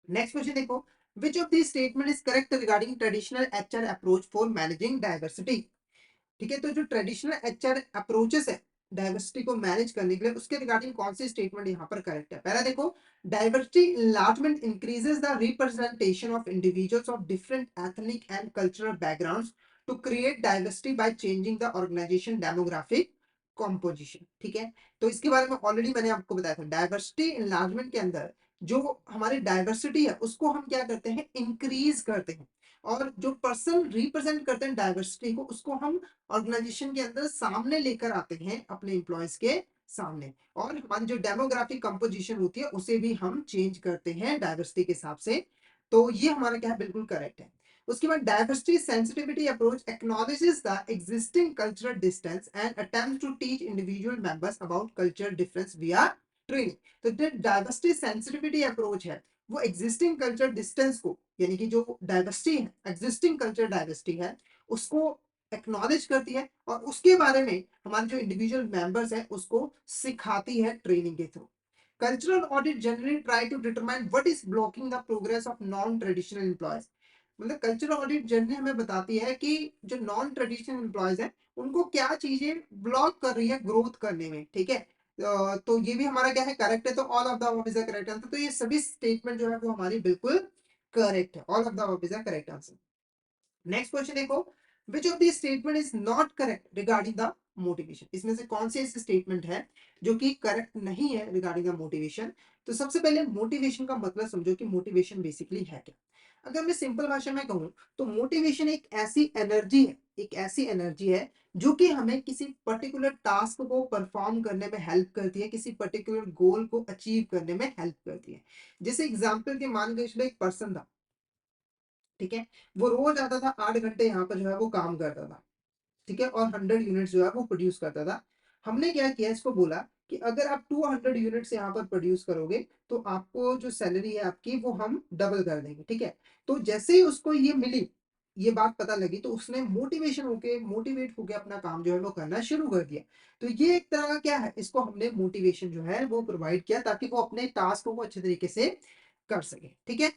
नेक्स्ट क्वेश्चन देखो, which of this statement is correct regarding traditional HR approach for managing diversity. ठीक है, तो जो ट्रेडिशनल एचआर अप्रोचेस है डाइवर्सिटी को मैनेज करने के लिए, उसके रिगार्डिंग कौन सी स्टेटमेंट यहाँ पर करेक्ट है। पहला देखो, diversity enlargement increases the representation of individuals of different ethnic and cultural backgrounds to create diversity by changing the organisation demographic composition. ठीक है, तो इसके बारे में ऑलरेडी मैंने आपको बताया था, डाइवर्सिटी इनलार्जमेंट के अंदर जो हमारी डाइवर्सिटी है उसको हम क्या करते हैं, इंक्रीज करते हैं, और जो पर्सन रिप्रेजेंट करते हैं डाइवर्सिटी को, उसको हम ऑर्गेनाइजेशन के अंदर सामने लेकर आते हैं अपने एम्प्लॉयज के सामने, और हमारी जो डेमोग्राफिक कंपोजिशन होती है उसे भी हम चेंज करते हैं डाइवर्सिटी के हिसाब से। तो ये हमारा क्या है, बिल्कुल करेक्ट है। उसके बाद diversity sensitivity approach acknowledges the existing cultural distance and attempts to teach individual members about cultural difference via training. तो जो डाइवर्सिटी सेंसिटिविटी अप्रोच है वो एग्जिस्टिंग कल्चर डिस्टेंस को, यानी कि जो डाइवर्सिटी है, एग्जिस्टिंग कल्चर डाइवर्सिटी है, उसको एक्नॉलेज करती है, और उसके बारे में हमारे जो इंडिविजुअल मेंबर्स हैं उसको सिखाती है ट्रेनिंग के through. Cultural audit generally try to determine what is blocking the progress of non traditional employees. मतलब कल्चरल ऑडिट जनरली हमें बताती है कि जो नॉन ट्रेडिशनल एम्प्लॉयज हैं उनको क्या चीजें ब्लॉक कर रही है ग्रोथ करने में। ठीक है, तो ये भी हमारा क्या है, करेक्ट है। तो all of the above is the correct answer. तो ये सभी स्टेटमेंट जो है वो हमारी बिल्कुल करेक्ट है, all of the above is the correct answer. Next question देखो, which of this statement is not correct regarding the motivation. इसमें से कौन से ऐसे स्टेटमेंट है जो कि करेक्ट नहीं है रिगार्डिंग द मोटिवेशन। तो सबसे पहले मोटिवेशन का मतलब समझो कि मोटिवेशन बेसिकली है क्या। अगर मैं सिंपल भाषा में कहूं तो मोटिवेशन एक ऐसी एनर्जी है, एक ऐसी एनर्जी है जो कि हमें किसी पर्टिकुलर टास्क को परफॉर्म करने में हेल्प करती है, किसी पर्टिकुलर गोल को अचीव करने में हेल्प करती है। जैसे एग्जाम्पल के मान के चलो, एक पर्सन था, ठीक है, वो रोज आता था 8 घंटे यहाँ पर जो है वो काम करता था, ठीक है, और 100 यूनिट्स जो है वो प्रोड्यूस करता था। हमने क्या किया, इसको बोला कि अगर आप 200 यूनिट्स यहाँ पर प्रोड्यूस करोगे तो आपको जो सैलरी है आपकी वो हम डबल कर देंगे। ठीक है, तो जैसे ही उसको ये मिली, ये बात पता लगी, तो उसने मोटिवेट होके अपना काम जो है वो करना शुरू कर दिया। तो ये एक तरह का क्या है, इसको हमने मोटिवेशन जो है वो प्रोवाइड किया ताकि वो अपने टास्क को अच्छे तरीके से कर सके। ठीक है,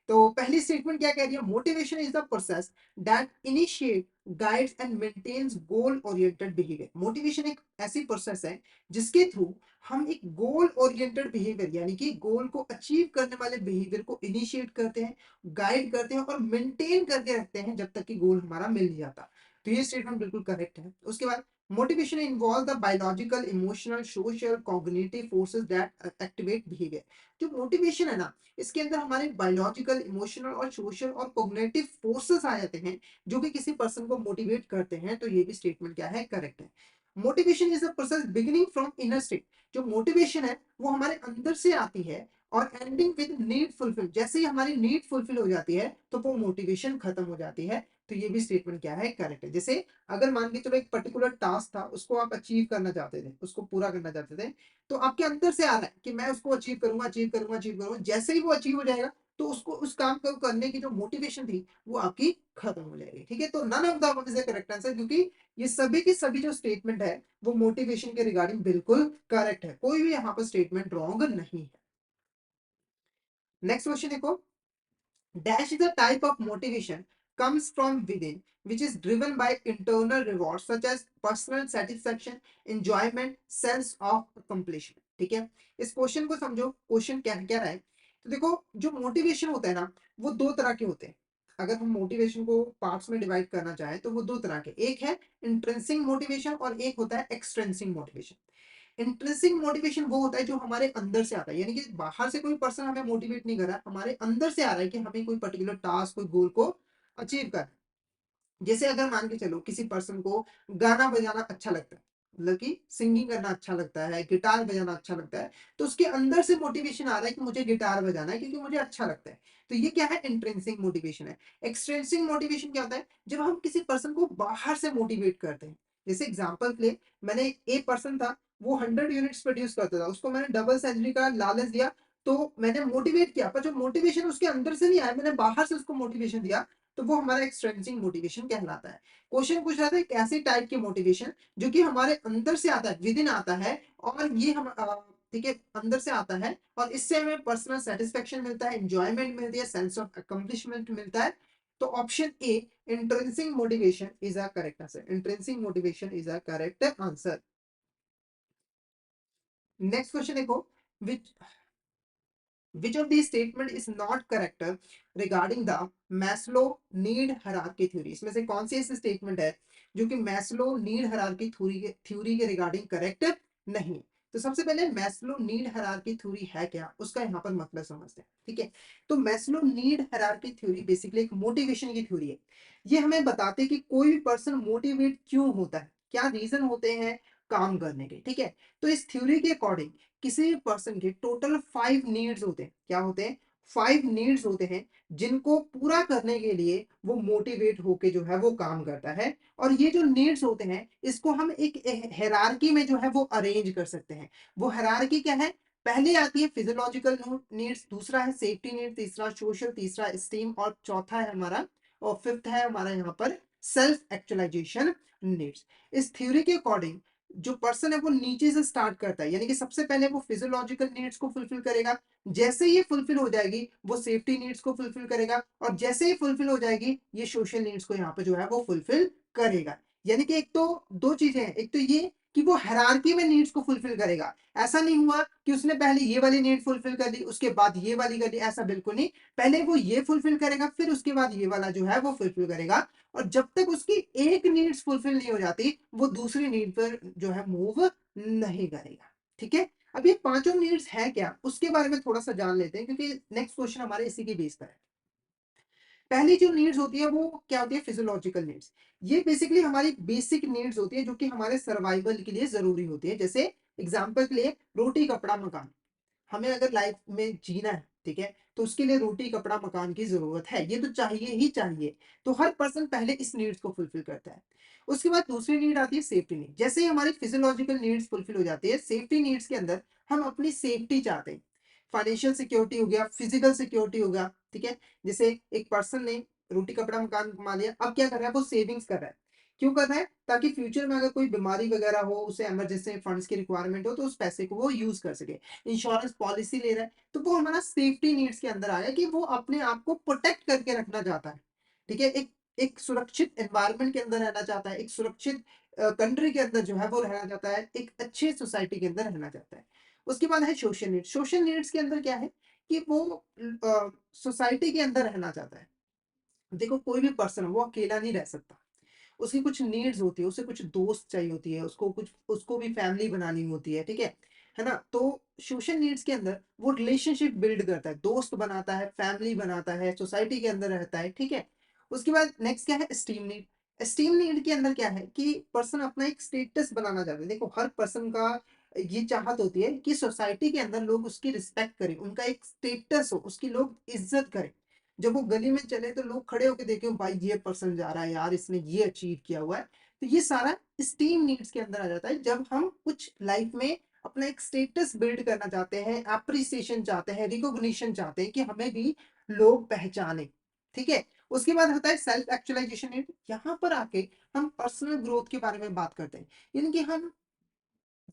तो पहली स्टेटमेंट क्या कह रही है, motivation is the process that initiate guides and maintains goal oriented behaviour. Motivation एक ऐसी प्रोसेस है जिसके थ्रू हम एक गोल ओरिएंटेड बिहेवियर, यानी कि गोल को अचीव करने वाले बिहेवियर को इनिशिएट करते हैं, गाइड करते हैं और मेंटेन करके रखते हैं जब तक कि गोल हमारा मिल नहीं जाता। तो ये स्टेटमेंट बिल्कुल करेक्ट है। उसके बाद, motivation involve the biological, emotional, social, cognitive forces that activate behaviour. जो मोटिवेशन है ना, इसके अंदर हमारे बायोलॉजिकल, इमोशनल और सोशल और कॉग्निटिव फोर्सेस आ जाते हैं जो कि किसी पर्सन को मोटिवेट करते हैं। तो ये भी स्टेटमेंट क्या है, करेक्ट है। Motivation is a process beginning from inner state. जो मोटिवेशन है वो हमारे अंदर से आती है और एंडिंग विद नीड फुलफिल। जैसे ही हमारी नीड फुलफिल हो जाती है तो वो मोटिवेशन खत्म हो जाती है। तो ये भी स्टेटमेंट क्या है, करेक्ट है। जैसे अगर मान के चलो एक पर्टिकुलर टास्क था, उसको आप अचीव करना चाहते थे, उसको पूरा करना चाहते थे, तो आपके अंदर से आ रहा है कि मैं उसको अचीव करूंगा, अचीव करूंगा, अचीव करूंगा। जैसे ही वो अचीव हो जाएगा तो उसको उस काम को करने की जो मोटिवेशन थी वो आपकी खत्म हो जाएगी। ठीक है, तो none of the above is the correct answer, क्योंकि ये सभी की सभी जो स्टेटमेंट है वो मोटिवेशन के रिगार्डिंग बिल्कुल करेक्ट है, कोई भी यहाँ पर स्टेटमेंट रॉन्ग नहीं है। नेक्स्ट क्वेश्चन देखो, dash is a type of motivation comes from within which is driven by internal rewards such as personal satisfaction, enjoyment, sense of accomplishment। ठीक है, इस क्वेश्चन को समझो, क्वेश्चन क्या क्या रहा है। तो देखो, जो मोटिवेशन होता है ना वो दो तरह के होते हैं। अगर हम मोटिवेशन को पार्ट्स में डिवाइड करना चाहें तो वो दो तरह के, एक है इंट्रिंसिक मोटिवेशन और एक होता है एक्सट्रिंसिक मोटिवेशन। इंट्रिंसिक मोटिवेशन वो होता है जो हमारे अंदर से आता है, यानी कि बाहर से कोई पर्सन हमें मोटिवेट नहीं कर रहा, हमारे अंदर से आ रहा है कि हमें कोई पर्टिकुलर टास्क, कोई गोल को अचीव करना है। जैसे अगर मान के चलो किसी पर्सन को गाना बजाना अच्छा लगता है, मतलब कि सिंगिंग करना अच्छा लगता है, गिटार बजाना अच्छा लगता है, तो उसके अंदर से मोटिवेशन आ रहा है कि मुझे गिटार बजाना है क्योंकि मुझे अच्छा लगता है। तो ये क्या है, इंट्रिंसिक मोटिवेशन है। एक्सट्रिंसिक मोटिवेशन क्या होता है, जब हम किसी पर्सन को बाहर से मोटिवेट करते हैं। जैसे एग्जाम्पल के लिए, मैंने एक पर्सन था, वो 100 यूनिट्स प्रोड्यूस करता था, उसको मैंने डबल सैलरी का लालच दिया, तो मैंने मोटिवेट किया, पर जो मोटिवेशन उसके अंदर से नहीं आया, मैंने बाहर से उसको मोटिवेशन दिया, तो वो हमारा एक्सट्रिंसिक मोटिवेशन कहलाता है। क्वेश्चन पूछ रहा था एक ऐसी टाइप की मोटिवेशन जो कि हमारे अंदर से आता है, विद इन आता है, और ये हम ठीक है, अंदर से आता है और इससे हमें पर्सनल सेटिस्फेक्शन मिलता है, एंजॉयमेंट मिलती है, सेंस ऑफ अकम्प्लिशमेंट मिलता है। तो option A, intrinsic motivation is a correct answer. Intrinsic motivation is a correct answer. Next question देखो, विच Which of these statement is not correct regarding the Maslow need hierarchy theory? इसमें से कौन सी ऐसी statement है जो कि मैस्लो नीड हायरार्की थ्योरी के रिगार्डिंग करेक्ट नहीं है? तो सबसे पहले मैस्लो नीड हायरार्की थ्योरी है क्या, उसका यहाँ पर मतलब समझते हैं। ठीक है, तो Maslow need hierarchy theory basically एक मोटिवेशन की थ्योरी है। ये हमें बताते हैं कि कोई भी पर्सन मोटिवेट क्यों होता है, क्या रीजन होते हैं काम करने के। ठीक है, तो इस थ्योरी के अकॉर्डिंग किसी पर्सन के टोटल 5 नीड्स होते हैं। क्या होते हैं? 5 नीड्स होते हैं जिनको पूरा करने के लिए वो मोटिवेट होके जो है वो काम करता है। और ये जो नीड्स होते हैं इसको हम एक हायरार्की में जो है वो अरेंज कर सकते हैं। वो हायरार्की क्या है? पहले आती है फिजियोलॉजिकल नीड्स, दूसरा है सेफ्टी नीड, तीसरा सोशल, तीसरा स्टीम और चौथा है हमारा और फिफ्थ है हमारा यहाँ पर सेल्फ एक्चुअलाइजेशन नीड्स। इस थ्योरी के अकॉर्डिंग जो पर्सन है वो नीचे से स्टार्ट करता है, यानी कि सबसे पहले वो फिजियोलॉजिकल नीड्स को फुलफिल करेगा। जैसे ये फुलफिल हो जाएगी वो सेफ्टी नीड्स को फुलफिल करेगा, और जैसे ही फुलफिल हो जाएगी ये सोशल नीड्स को यहाँ पे जो है वो फुलफिल करेगा। यानी कि एक तो दो चीजें हैं, एक तो ये कि वो हायरार्की में नीड्स को फुलफिल करेगा। ऐसा नहीं हुआ कि उसने पहले ये वाली नीड फुलफिल कर ली उसके बाद ये वाली कर ली, ऐसा बिल्कुल नहीं। पहले वो ये फुलफिल करेगा फिर उसके बाद ये वाला जो है वो फुलफिल करेगा। और जब तक उसकी एक नीड्स फुलफिल नहीं हो जाती वो दूसरी नीड पर जो है मूव नहीं करेगा। ठीक है, अब ये पांचों नीड्स है क्या उसके बारे में थोड़ा सा जान लेते हैं, क्योंकि नेक्स्ट क्वेश्चन हमारे इसी की बेस पर है। पहली जो नीड्स होती है वो क्या होती है? Physiological needs. ये बेसिकली हमारी बेसिक नीड्स होती है जो कि हमारे सर्वाइवल के लिए जरूरी होती है। जैसे एग्जांपल के लिए रोटी कपड़ा मकान। हमें अगर लाइफ में जीना है, ठीक है, तो उसके लिए रोटी कपड़ा मकान की जरूरत है, ये तो चाहिए ही चाहिए। तो हर पर्सन पहले इस नीड्स को फुलफिल करता है। उसके बाद दूसरी नीड आती है सेफ्टी नीड। जैसे ही हमारी फिजियोलॉजिकल नीड्स फुलफिल हो जाती है, सेफ्टी नीड्स के अंदर हम अपनी सेफ्टी चाहते हैं। फाइनेंशियल सिक्योरिटी हो गया, फिजिकल सिक्योरिटी हो गया। ठीक है, जैसे एक पर्सन ने रोटी कपड़ा मकान कमा लिया, अब क्या कर रहा है? वो सेविंग्स कर रहा है। क्यों कर रहा है? ताकि फ्यूचर में अगर कोई बीमारी वगैरह हो, उसे इमरजेंसी फंड्स की रिक्वायरमेंट हो, तो उस पैसे को वो यूज कर सके। इंश्योरेंस पॉलिसी ले रहा है, तो वो हमारा सेफ्टी नीड्स के अंदर आया कि वो अपने आप को प्रोटेक्ट करके रखना चाहता है। ठीक है, एक एक सुरक्षित एनवायरनमेंट के अंदर रहना चाहता है, एक सुरक्षित कंट्री के अंदर जो है वो रहना चाहता है, एक अच्छे सोसाइटी के अंदर रहना चाहता है। उसके बाद है सोशल नीड्स। सोशल नीड्स के अंदर क्या है कि वो सोसाइटी के अंदर रहना चाहता है। देखो, कोई भी पर्सन वो अकेला नहीं रह सकता, उसकी कुछ नीड्स होती है, उसे कुछ दोस्त चाहिए होती है, उसको भी फैमिली बनानी होती है ना? तो सोशल नीड्स के अंदर वो रिलेशनशिप बिल्ड करता है, दोस्त बनाता है, फैमिली बनाता है, सोसाइटी के अंदर रहता है। ठीक है, उसके बाद नेक्स्ट क्या है? Steam need. स्टीम नीड के अंदर क्या है कि पर्सन अपना एक स्टेटस बनाना चाहता है। देखो, हर पर्सन का ये चाहत होती है कि सोसाइटी के अंदर लोग उसकी रिस्पेक्ट करें, उनका एक स्टेटस हो, उसकी लोग इज्जत करें। जब वो गली में चले तो लोग खड़े होकर देखें, भाई ये पर्सन जा रहा है यार, इसने ये अचीव किया हुआ है। तो ये सारा स्टीम नीड्स के अंदर आ जाता है, जब हम कुछ लाइफ में अपना एक स्टेटस बिल्ड करना चाहते हैं, अप्रिसिएशन चाहते हैं, रिकॉग्निशन चाहते हैं कि हमें भी लोग पहचाने। ठीक है, उसके बाद होता है सेल्फ एक्चुअलाइजेशन नीड। यहाँ पर आके हम पर्सनल ग्रोथ के बारे में बात करते हैं, यानी कि हम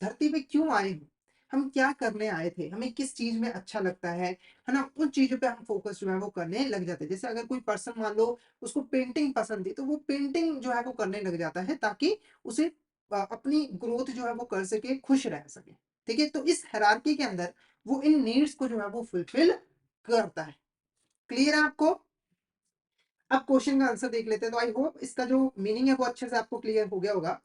धरती पे क्यों आए हैं, हम क्या करने आए थे, हमें किस चीज में अच्छा लगता है ना? उन चीजों पे हम फोकस जो है वो करने लग जाते हैं। जैसे अगर कोई पर्सन मान लो उसको पेंटिंग पसंद थी, तो वो पेंटिंग जो है वो करने लग जाता है ताकि उसे अपनी ग्रोथ जो है वो कर सके, खुश रह सके। ठीक है, तो इस हायरार्की के अंदर वो इन नीड्स को जो है वो फुलफिल करता है। क्लियर है आपको? अब क्वेश्चन का आंसर देख लेते हैं, तो आई होप इसका जो मीनिंग है वो अच्छे से आपको क्लियर हो गया होगा।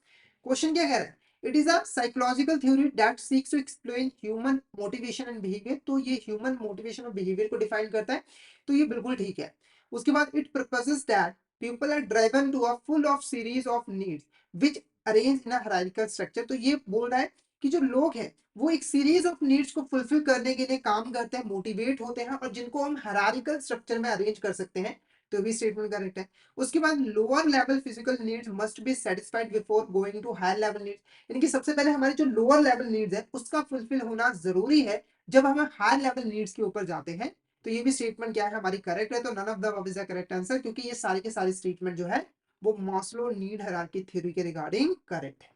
क्वेश्चन क्या कह रहा है? It is a psychological theory that seeks to explain human motivation and behaviour. तो ये ह्यूमन मोटिवेशन और बिहेवियर को डिफाइन करता है, तो ये बिल्कुल ठीक है। उसके बाद it proposes that people are driven to a full of series of needs which arrange in a hierarchical structure. तो ये बोल रहा है कि जो लोग हैं वो एक सीरीज ऑफ नीड्स को फुलफिल करने के लिए काम करते हैं, मोटिवेट होते हैं, और जिनको हम हायरार्किकल स्ट्रक्चर में अरेंज कर सकते हैं। तो भी स्टेटमेंट करेक्ट है। उसके बाद lower level physical needs must be satisfied before going to higher level needs. यानी कि सबसे पहले हमारी जो लोअर लेवल नीड्स है उसका फुलफिल होना जरूरी है जब हम हायर लेवल नीड्स के ऊपर जाते हैं। तो ये भी स्टेटमेंट क्या है हमारी करेक्ट है। तो none of the above is the correct answer, क्योंकि ये सारी के सारी स्टेटमेंट जो है वो मास्लो नीड हायरार्की थ्योरी के रिगार्डिंग करेक्ट है।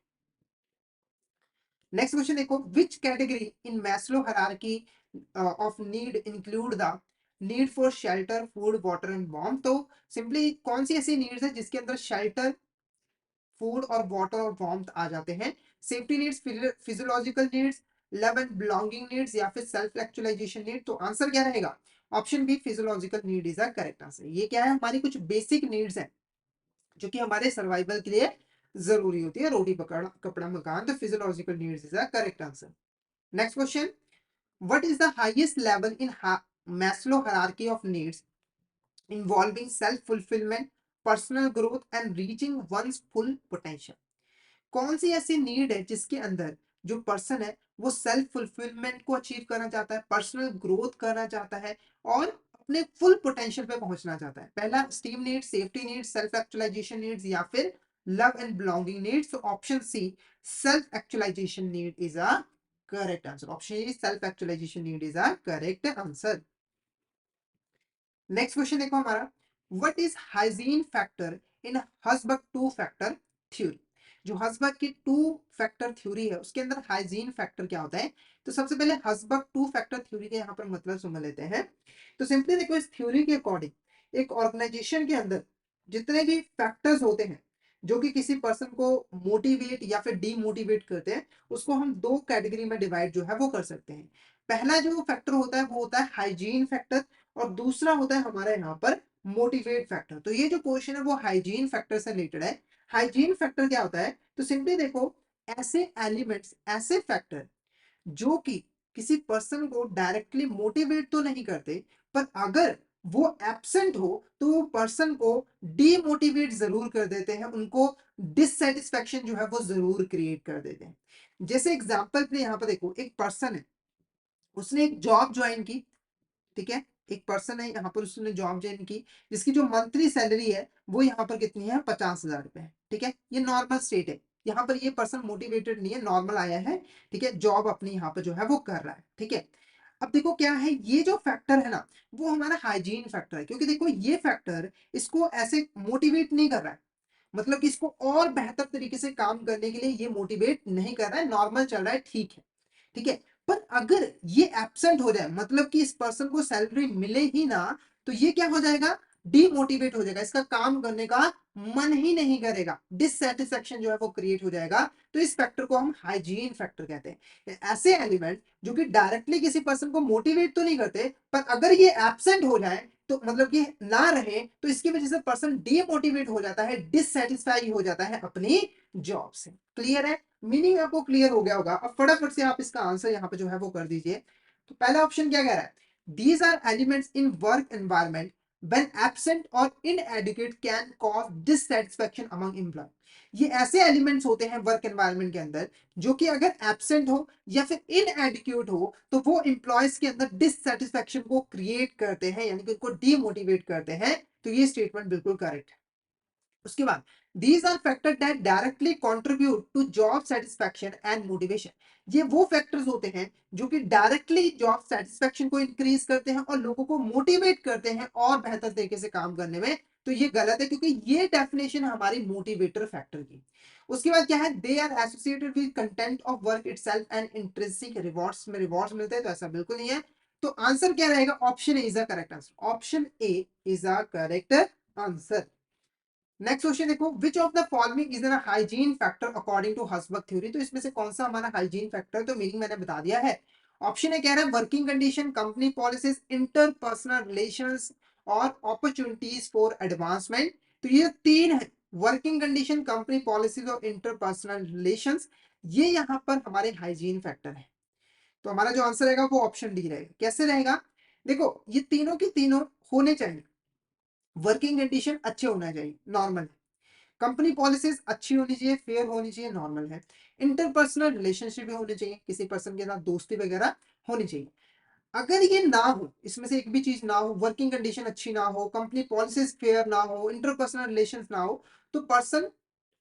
नेक्स्ट क्वेश्चन देखो, which category in Maslow hierarchy of need include the need for shelter, food, water and warm. तो सिंपली कौन सी ऐसी नीड्स है जिसके अंदर शेल्टर, फूड और वाटर और वार्मथ आ जाते हैं? Safety needs, physiological needs, love and belonging needs, या फिर सेल्फ एक्चुअलाइजेशन नीड। तो आंसर क्या रहेगा? Option B, physiological need is a correct answer. ये क्या है? हमारी कुछ बेसिक नीड्स है जो कि हमारे सर्वाइवल के लिए जरूरी होती है, रोटी पकड़ा कपड़ा मकान। तो physiological needs is a correct answer. Next question, what is the highest level in Maslow hierarchy of needs involving self fulfillment, personal growth and reaching one's full potential? कौन सी ऐसी नीड है जिसके अंदर जो पर्सन है वो सेल्फ फुलफिलमेंट को अचीव करना चाहता है, पर्सनल ग्रोथ करना चाहता है और अपने फुल पोटेंशियल पे पहुंचना चाहता है? पहला esteem need, safety need, self actualization needs, या फिर लव एंड बिलोंगिंग नीड्स। तो option C, self actualization need is a correct answer. Option A, self actualization need is a correct answer. Next question देखो हमारा, what is hygiene factor in Herzberg two factor theory? जो Herzberg की to factor theory है उसके अंदर hygiene factor क्या होता है? तो सबसे पहले हसबर्ग टू फैक्टर थ्योरी के यहाँ पर मतलब समझ लेते हैं। तो सिंपली देखो, इस थ्योरी के अकॉर्डिंग एक ऑर्गेनाइजेशन के अंदर जितने भी फैक्टर्स होते हैं जो कि किसी पर्सन को मोटिवेट या फिर डीमोटिवेट करते हैं, उसको हम दो कैटेगरी में डिवाइड जो है वो कर सकते हैं। पहला जो फैक्टर होता है वो होता है हाइजीन फैक्टर, और दूसरा होता है हमारे यहाँ पर मोटिवेट फैक्टर। तो ये जो क्वेश्चन है वो हाइजीन फैक्टर से रिलेटेड है। हाइजीन फैक्टर क्या होता है? तो सिंपली देखो, ऐसे एलिमेंट्स, ऐसे फैक्टर जो कि किसी पर्सन को डायरेक्टली मोटिवेट तो नहीं करते, पर अगर वो एब्सेंट हो तो वो पर्सन को डीमोटिवेट जरूर कर देते हैं, उनको डिससेटिस्फेक्शन जो है वो जरूर क्रिएट कर देते हैं। जैसे एग्जांपल पे यहाँ पर देखो, एक पर्सन है, उसने एक जॉब ज्वाइन की, ठीक है? एक पर्सन है यहाँ पर, उसने जॉब ज्वाइन की जिसकी जो मंथली सैलरी है वो यहाँ पर कितनी है? 50,000 रुपए है, ठीक है? ये नॉर्मल स्टेट है, यहाँ पर ये पर्सन मोटिवेटेड नहीं है, नॉर्मल आया है, ठीक है? जॉब अपनी यहाँ पर जो है वो कर रहा है, ठीक है? अब देखो क्या है, ये जो फैक्टर है ना वो हमारा हाइजीन फैक्टर है, क्योंकि देखो ये फैक्टर इसको ऐसे मोटिवेट नहीं कर रहा है, मतलब कि इसको और बेहतर तरीके से काम करने के लिए ये मोटिवेट नहीं कर रहा है, नॉर्मल चल रहा है, ठीक है, ठीक है? पर अगर ये एब्सेंट हो जाए, मतलब कि इस पर्सन को सैलरी मिले ही ना, तो ये क्या हो जाएगा? डीमोटिवेट हो जाएगा, इसका काम करने का मन ही नहीं करेगा, डिससेटिस्फेक्शन जो है वो क्रिएट हो जाएगा। तो इस फैक्टर को हम हाइजीन फैक्टर कहते हैं। ऐसे एलिमेंट जो कि डायरेक्टली किसी पर्सन को मोटिवेट तो नहीं करते, पर अगर ये एब्सेंट हो जाए, तो मतलब कि ना रहे, तो इसकी वजह से पर्सन डीमोटिवेट हो जाता है, डिससेटिस्फाई हो जाता है अपनी जॉब से। क्लियर है? मीनिंग आपको क्लियर हो गया होगा। अब फटाफट से आप इसका आंसर यहाँ पे जो है वो कर दीजिए। तो पहला ऑप्शन क्या कह रहा है? These are elements in work environment when absent or inadequate can cause dissatisfaction among employee। ये ऐसे एलिमेंट्स होते हैं वर्क एनवायरनमेंट के अंदर जो कि अगर एब्सेंट हो या फिर इनएडिक्यूट हो तो वो एम्प्लॉयज के अंदर डिससेटिस्फेक्शन को क्रिएट करते हैं, यानी कि उनको डीमोटिवेट करते हैं। तो ये स्टेटमेंट बिल्कुल करेक्ट है। उसके बाद, these are factor that directly contribute to job satisfaction and motivation. ये वो फैक्टर्स होते हैं जो कि डायरेक्टली जॉब सेटिस्फैक्शन को इंक्रीज करते हैं और लोगों को मोटिवेट करते हैं और बेहतर तरीके से काम करने में। तो ये गलत है, क्योंकि ये डेफिनेशन है हमारी मोटिवेटर फैक्टर की। उसके बाद क्या है? They are associated with content of work itself and intrinsic rewards, में रिवॉर्ड्स मिलते हैं। तो ऐसा बिल्कुल नहीं है। तो आंसर क्या रहेगा? Option A is a correct answer. Option A is a correct answer. Next question देखो, which of the following is an hygiene factor according to Herzberg theory? तो इसमें से कौन सा हमारा हाइजीन फैक्टर? तो मीनिंग मैंने बता दिया है। ऑप्शन ए कह रहा है working condition, company policies, interpersonal relations और अपॉर्चुनिटीज फॉर एडवांसमेंट। तो ये तीन है, वर्किंग कंडीशन, कंपनी पॉलिसीज और इंटरपर्सनल रिलेशंस, ये यहाँ पर हमारे हाइजीन फैक्टर है। तो हमारा जो आंसर रहेगा वो ऑप्शन डी रहेगा। कैसे रहेगा? देखो, ये तीनों की तीनों होने चाहिए। वर्किंग कंडीशन अच्छे होना चाहिए, नॉर्मल। कंपनी पॉलिसीज अच्छी होनी चाहिए, फेयर होनी चाहिए, नॉर्मल है। इंटरपर्सनल रिलेशनशिप भी होने चाहिए, किसी पर्सन के साथ दोस्ती वगैरह होनी चाहिए। अगर ये ना हो, इसमें से एक भी चीज ना हो, वर्किंग कंडीशन अच्छी ना हो, कंपनी पॉलिसीज फेयर ना हो, इंटरपर्सनल रिलेशंस ना हो, तो पर्सन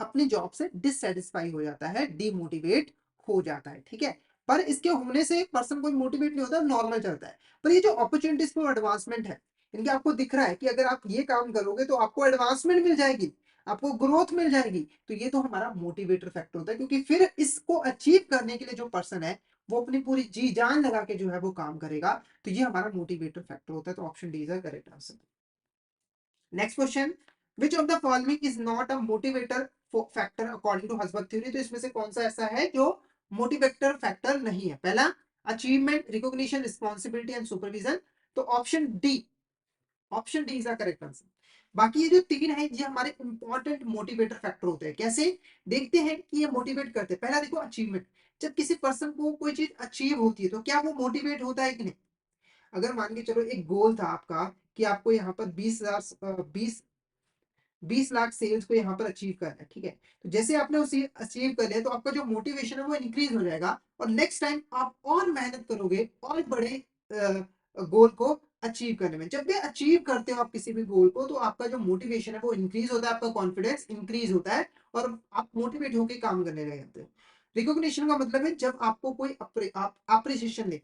अपनी जॉब से डिससेटिस्फाई हो जाता है, डीमोटिवेट हो जाता है, ठीक है? पर इसके होने से पर्सन कोई मोटिवेट नहीं होता, नॉर्मल चलता है। पर ये जो अपॉर्चुनिटीज फॉर एडवांसमेंट है, इनके आपको दिख रहा है कि अगर आप ये काम करोगे तो आपको एडवांसमेंट मिल जाएगी, आपको ग्रोथ मिल जाएगी। तो ये तो हमारा मोटिवेटर फैक्टर होता है, क्योंकि फिर इसको अचीव करने के लिए जो पर्सन है वो अपनी पूरी जी जान लगा के जो है वो काम करेगा। तो ये हमारा मोटिवेटर फैक्टर होता है। तो option D is the correct answer. Next question, which of the following is not a motivator factor according to Herzberg theory. तो इसमें से कौन सा ऐसा है जो मोटिवेटर फैक्टर नहीं है? पहला, achievement, recognition, responsibility and supervision. तो option D, option D is the correct answer. बाकी ये जो तीन है ये हमारे इंपॉर्टेंट मोटिवेटर फैक्टर होते हैं। कैसे देखते हैं कि ये मोटिवेट करते हैं? पहला देखो, अचीवमेंट। जब किसी पर्सन को कोई चीज अचीव होती है तो क्या वो मोटिवेट होता है कि नहीं? अगर मान के चलो एक गोल था आपका कि आपको यहाँ पर 20 लाख सेल्स को यहाँ पर अचीव करना है, ठीक है? तो जैसे आपने उसे अचीव कर लिया तो आपका जो मोटिवेशन है वो इंक्रीज हो जाएगा, और नेक्स्ट टाइम आप और मेहनत करोगे और बड़े गोल को अचीव करने में। जब भी अचीव करते हो आप किसी भी गोल को, तो आपका जो मोटिवेशन है वो इंक्रीज होता है, आपका कॉन्फिडेंस इंक्रीज होता है, और आप मोटिवेट होकर काम करने लग जाते हो। रिकॉग्निशन का मतलब है जब आपको कोई अप्रिसिएशन दे,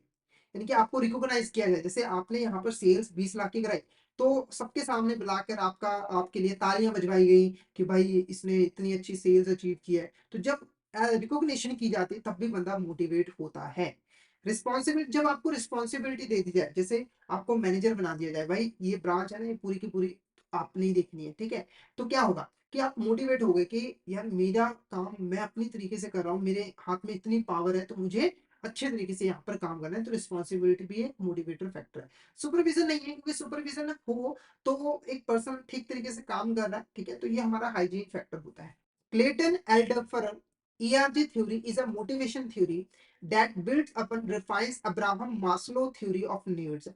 यानी कि आपको रिकॉग्नाइज किया जाए। जैसे आपने यहाँ पर सेल्स 20 लाख की कराई, तो सबके सामने बुलाकर आपके लिए तालियां बजवाई गई कि भाई इसने इतनी अच्छी सेल्स अचीव की है। तो जब रिकॉग्निशन की जाती है तब भी बंदा मोटिवेट होता है। रिस्पॉन्सिबिलिटी, जब आपको रिस्पॉन्सिबिलिटी दे दी जाए, जैसे आपको मैनेजर बना दिया जाए, भाई ये ब्रांच है ना, ये पूरी की पूरी आपने ही देखनी है, ठीक है? तो क्या होगा कि आप मोटिवेट हो गए कि यार मेरा काम मैं अपनी तरीके से कर रहा हूँ, मेरे हाथ में इतनी पावर है, तो मुझे अच्छे तरीके से यहाँ पर काम करना है। तो रिस्पॉन्सिबिलिटी भी एक मोटिवेटर फैक्टर है। सुपरविजन नहीं है, क्योंकि सुपरविजन हो तो एक पर्सन ठीक तरीके से काम कर रहा है, ठीक है? तो ये हमारा हाइजीन फैक्टर होता है। Clayton Alderfer ERG theory is a motivation theory that builds upon refines Abraham Maslow theory of needs.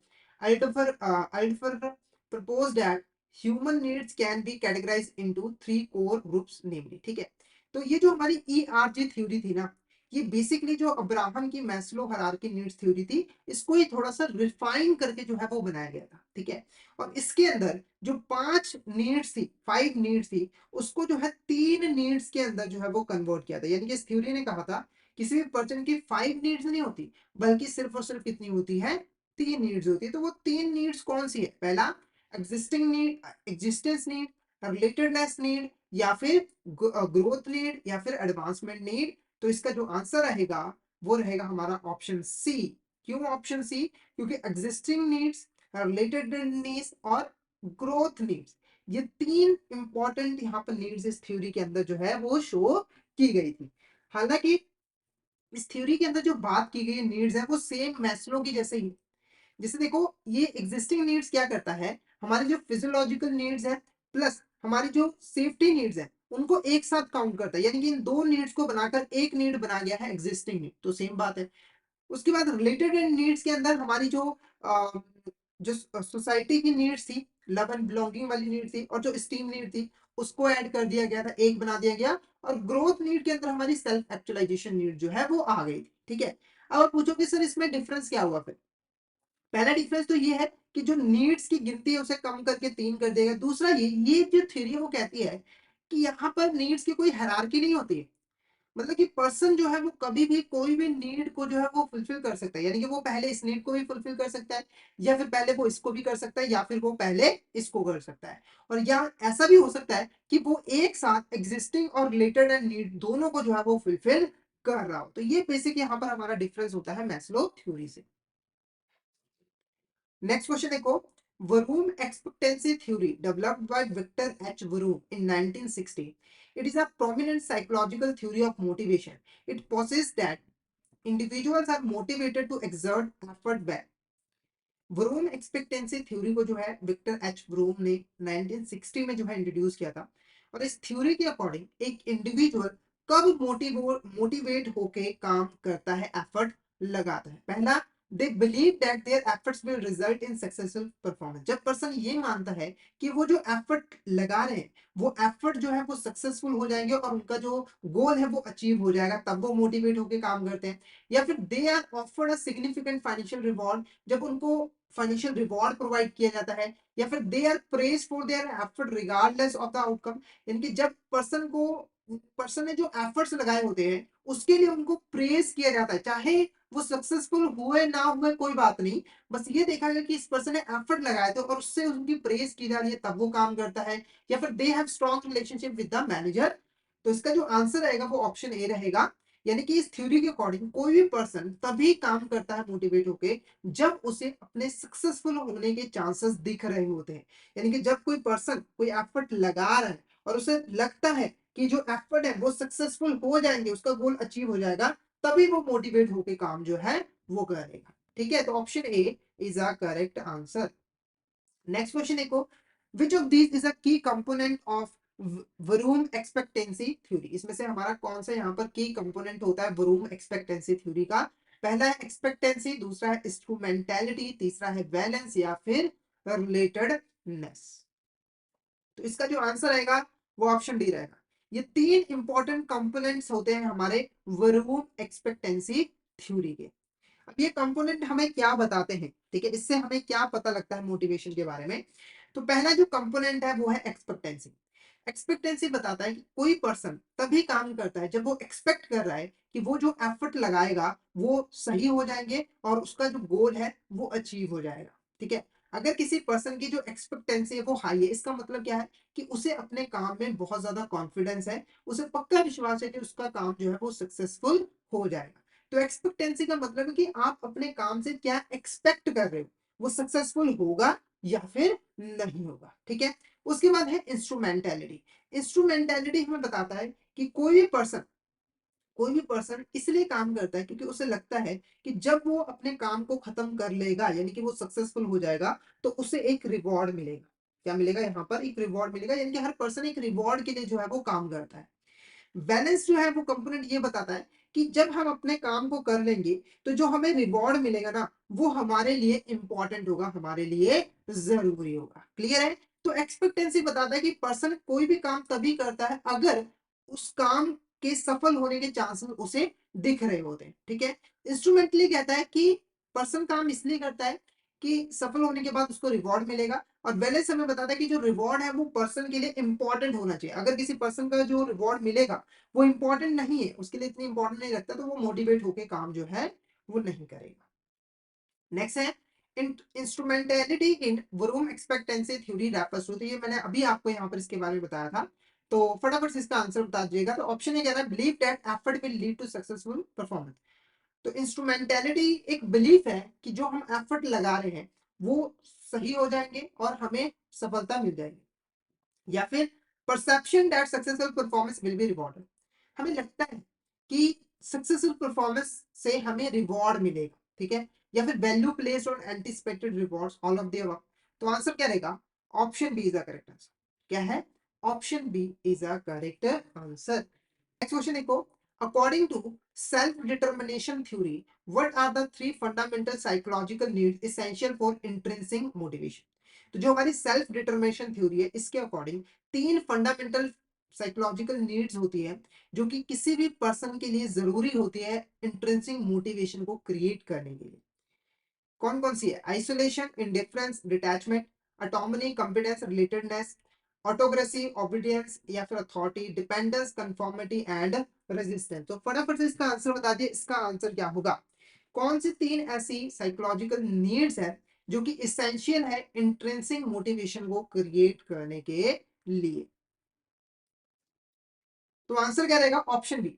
Alderfer proposed that human needs can be categorized into three core groups, namely, ठीक है? तो ये जो हमारी ERG theory थी ना, ये basically जो अब्राहम की मैस्लो हायरार्की नीड्स थ्योरी थी, इसको ही थोड़ा सा रिफाइन करके जो है वो बनाया गया था, ठीक है? और इसके अंदर जो 5 नीड्स थी, 5 नीड्स थी, उसको जो है 3 नीड्स के अंदर जो है वो कन्वर्ट किया था। यानी कि इस थ्योरी ने कहा था किसी भी पर्सन की 5 नीड्स नहीं होती, बल्कि सिर्फ और सिर्फ कितनी होती है? 3 नीड्स होती है। तो वो 3 नीड्स कौन सी है? पहला, existing need, existence need, relatedness need, या फिर ग्रोथ नीड, या फिर एडवांसमेंट नीड। तो इसका जो आंसर रहेगा वो रहेगा हमारा ऑप्शन सी। क्यों ऑप्शन सी? क्योंकि एग्जिस्टिंग नीड्स, रिलेटेड नीड्स और ग्रोथ नीड्स, ये 3 इंपॉर्टेंट यहाँ पर नीड्स इस थ्योरी के अंदर जो है वो शो की गई थी। हालांकि इस थ्योरी के अंदर जो बात की गई नीड्स है वो सेम मैस्लो की जैसे ही। जैसे देखो, ये एग्जिस्टिंग नीड्स क्या करता है, हमारी जो फिजियोलॉजिकल नीड्स है प्लस हमारी जो सेफ्टी नीड्स है उनको एक साथ काउंट करता है। यानी कि इन 2 नीड्स को बनाकर एक नीड बना गया है एग्जिस्टिंग नीड। तो सेम बात है। उसके बाद रिलेटेड नीड्स के अंदर हमारी जो सोसाइटी की नीड्स थी, लव एंड बिलोंगिंग वाली नीड थी, और जो स्टीम नीड थी, उसको ऐड कर दिया गया था, एक बना दिया गया। और ग्रोथ नीड के अंदर हमारी सेल्फ एक्चुअलाइजेशन नीड जो है वो आ गई थी, ठीक है? अब आप पूछोगे सर इसमें डिफरेंस क्या हुआ? फिर पहला डिफरेंस तो ये है कि जो नीड्स की गिनती है उसे कम करके 3 कर देगा। दूसरा, ये जो थ्योरी है वो कहती है कि यहाँ पर नीड्स की कोई हायरार्की नहीं होती है। मतलब कि पर्सन जो है वो कभी भी कोई भी नीड को जो है वो फुलफिल कर सकता है। यानी कि वो पहले इस नीड को भी फुलफिल कर सकता है, या फिर पहले वो इसको भी कर सकता है, या फिर वो पहले इसको कर सकता है। और या ऐसा भी हो सकता है कि वो एक साथ एग्जिस्टिंग और रिलेटेड एंड नीड दोनों को जो है वो फुलफिल कर रहा हो। तो ये बेसिक यहाँ पर हमारा डिफरेंस होता है मैस्लो थ्योरी से। नेक्स्ट क्वेश्चन देखो, Vroom expectancy theory developed by Victor H Vroom in 1960। It is a prominent psychological theory of motivation. It posits that individuals are motivated to exert effort back. Vroom expectancy theory को जो है Victor H Vroom ने 1960 में जो है introduce किया था। और इस थ्योरी के अकॉर्डिंग एक इंडिविजुअल कब मोटिवेट होके काम करता है, एफर्ट लगाता है? पहला, they believe that their efforts will result in successful performance. जब पर्सन ये मानता है कि वो जो एफर्ट लगा रहे हैं वो एफर्ट जो है वो सक्सेसफुल हो जाएंगे और उनका जो गोल है वो अचीव हो जाएगा, तब वो मोटिवेट होके काम करते हैं। या फिर they are offered a significant financial reward, जब उनको फाइनेंशियल रिवॉर्ड प्रोवाइड किया जाता है। या फिर they are praise for their effort regardless of the outcome, यानी कि जब पर्सन ने जो एफर्ट्स लगाए होते हैं उसके लिए उनको प्रेज किया जाता है, चाहे वो सक्सेसफुल हुए ना हुए कोई बात नहीं, बस ये देखा गया कि इस पर्सन ने एफर्ट लगाया था और उससे उनकी प्रेज की जा रही है, तब वो काम करता है। या फिर they have strong relationship with the manager. तो इसका जो आंसर रहेगा वो ऑप्शन ए रहेगा। यानी कि इस थ्योरी के अकॉर्डिंग कोई भी पर्सन तभी काम करता है मोटिवेट होके, जब उसे अपने सक्सेसफुल होने के चांसेस दिख रहे होते हैं। यानी कि जब कोई पर्सन कोई एफर्ट लगा रहा है और उसे लगता है कि जो एफर्ट है वो सक्सेसफुल हो जाएंगे, उसका गोल अचीव हो जाएगा, तभी वो मोटिवेट होके काम जो है वो करेगा। ठीक है, तो option A is a correct answer. Next question देखो, which of these is a key component of Vroom expectancy theory. इसमें से हमारा कौन सा यहाँ पर की कंपोनेंट होता है वरूम एक्सपेक्टेंसी थ्योरी का? पहला है एक्सपेक्टेंसी, दूसरा है इंस्ट्रूमेंटेलिटी, तीसरा है वैलेंस या फिर रिलेटेडनेस। तो इसका जो आंसर रहेगा वो ऑप्शन डी रहेगा। ये तीन इंपॉर्टेंट कंपोनेंट्स होते हैं हमारे वरूम एक्सपेक्टेंसी थ्योरी के। अब ये कंपोनेंट हमें क्या बताते हैं, ठीक है, इससे हमें क्या पता लगता है मोटिवेशन के बारे में? तो पहला जो कंपोनेंट है वो है एक्सपेक्टेंसी। एक्सपेक्टेंसी बताता है कि कोई पर्सन तभी काम करता है जब वो एक्सपेक्ट कर रहा है कि वो जो एफर्ट लगाएगा वो सही हो जाएंगे और उसका जो गोल है वो अचीव हो जाएगा। ठीक है, अगर किसी पर्सन की जो एक्सपेक्टेंसी है वो हाई है, इसका मतलब क्या है कि उसे अपने काम में बहुत ज्यादा कॉन्फिडेंस है, उसे पक्का विश्वास है कि उसका काम जो है वो सक्सेसफुल हो जाएगा। तो एक्सपेक्टेंसी का मतलब है कि आप अपने काम से क्या एक्सपेक्ट कर रहे हो, वो सक्सेसफुल होगा या फिर नहीं होगा। ठीक है, उसके बाद है इंस्ट्रूमेंटेलिटी। इंस्ट्रूमेंटेलिटी हमें बताता है कि कोई भी पर्सन इसलिए काम करता है क्योंकि उसे लगता है कि जब वो अपने काम को खत्म कर लेगा, यानी कि वो सक्सेसफुल हो जाएगा, तो उसे एक रिवॉर्ड मिलेगा। क्या मिलेगा? यहाँ पर एक रिवॉर्ड मिलेगा, यानी कि हर पर्सन एक रिवॉर्ड के लिए जो है वो काम करता है। बैलेंस जो है वो कंपोनेंट ये बताता है कि जब हम अपने काम को कर लेंगे तो जो हमें रिवॉर्ड मिलेगा ना, वो हमारे लिए इंपॉर्टेंट होगा, हमारे लिए जरूरी होगा। क्लियर है? तो एक्सपेक्टेंसी बताता है कि पर्सन कोई भी काम तभी करता है अगर उस काम के सफल होने के चांसेस उसे दिख रहे होते हैं। ठीक है, इंस्ट्रूमेंटली कहता है कि पर्सन काम इसलिए करता है कि सफल होने के बाद उसको रिवॉर्ड मिलेगा। और बैलेंस हमें बताता है कि जो रिवॉर्ड है वो पर्सन के लिए इंपॉर्टेंट होना चाहिए। अगर किसी पर्सन का जो रिवॉर्ड मिलेगा वो इंपॉर्टेंट नहीं है, उसके लिए इतनी इंपॉर्टेंट नहीं रखता, तो वो मोटिवेट होकर काम जो है वो नहीं करेगा। नेक्स्ट है instrumentality in Vroom expectancy theory refers to. तो ये मैंने अभी आपको यहाँ पर इसके बारे में बताया था, तो फटाफट से इसका आंसर बता दीजिएगा। तो ऑप्शन ये कह रहा है believe that effort will lead to successful performance. तो इंस्ट्रूमेंटेलिटी एक बिलीफ है कि जो हम एफर्ट लगा रहे हैं वो सही हो जाएंगे और हमें सफलता मिल जाएगी। या फिर perception that successful performance will be rewarded. हमें लगता है कि सक्सेसफुल परफॉर्मेंस से हमें रिवॉर्ड मिलेगा। ठीक है, या फिर value placed on anticipated rewards, all of the above. तो आंसर क्या रहेगा? Option B is a correct answer. क्या है? Option B is a correct answer. Next question देखो, according to self determination theory what are the three fundamental psychological needs essential for intrinsic motivation. तो जो हमारी self determination theory है इसके according तीन fundamental psychological needs होती है जो कि किसी भी पर्सन के लिए जरूरी होती है इंट्रिंसिक मोटिवेशन को क्रिएट करने के लिए। कौन कौन सी है? Isolation, indifference, detachment, autonomy, competence, relatedness, autocracy, obedience या फिर authority, dependence, conformity and resistance. तो फटाफट से इसका आंसर बता दिए, इसका आंसर क्या होगा? कौन सी तीन ऐसी साइकोलॉजिकल नीड्स है जो कि इसेंशियल है इंट्रिंसिक मोटिवेशन को क्रिएट करने के लिए? तो आंसर क्या रहेगा? Option B.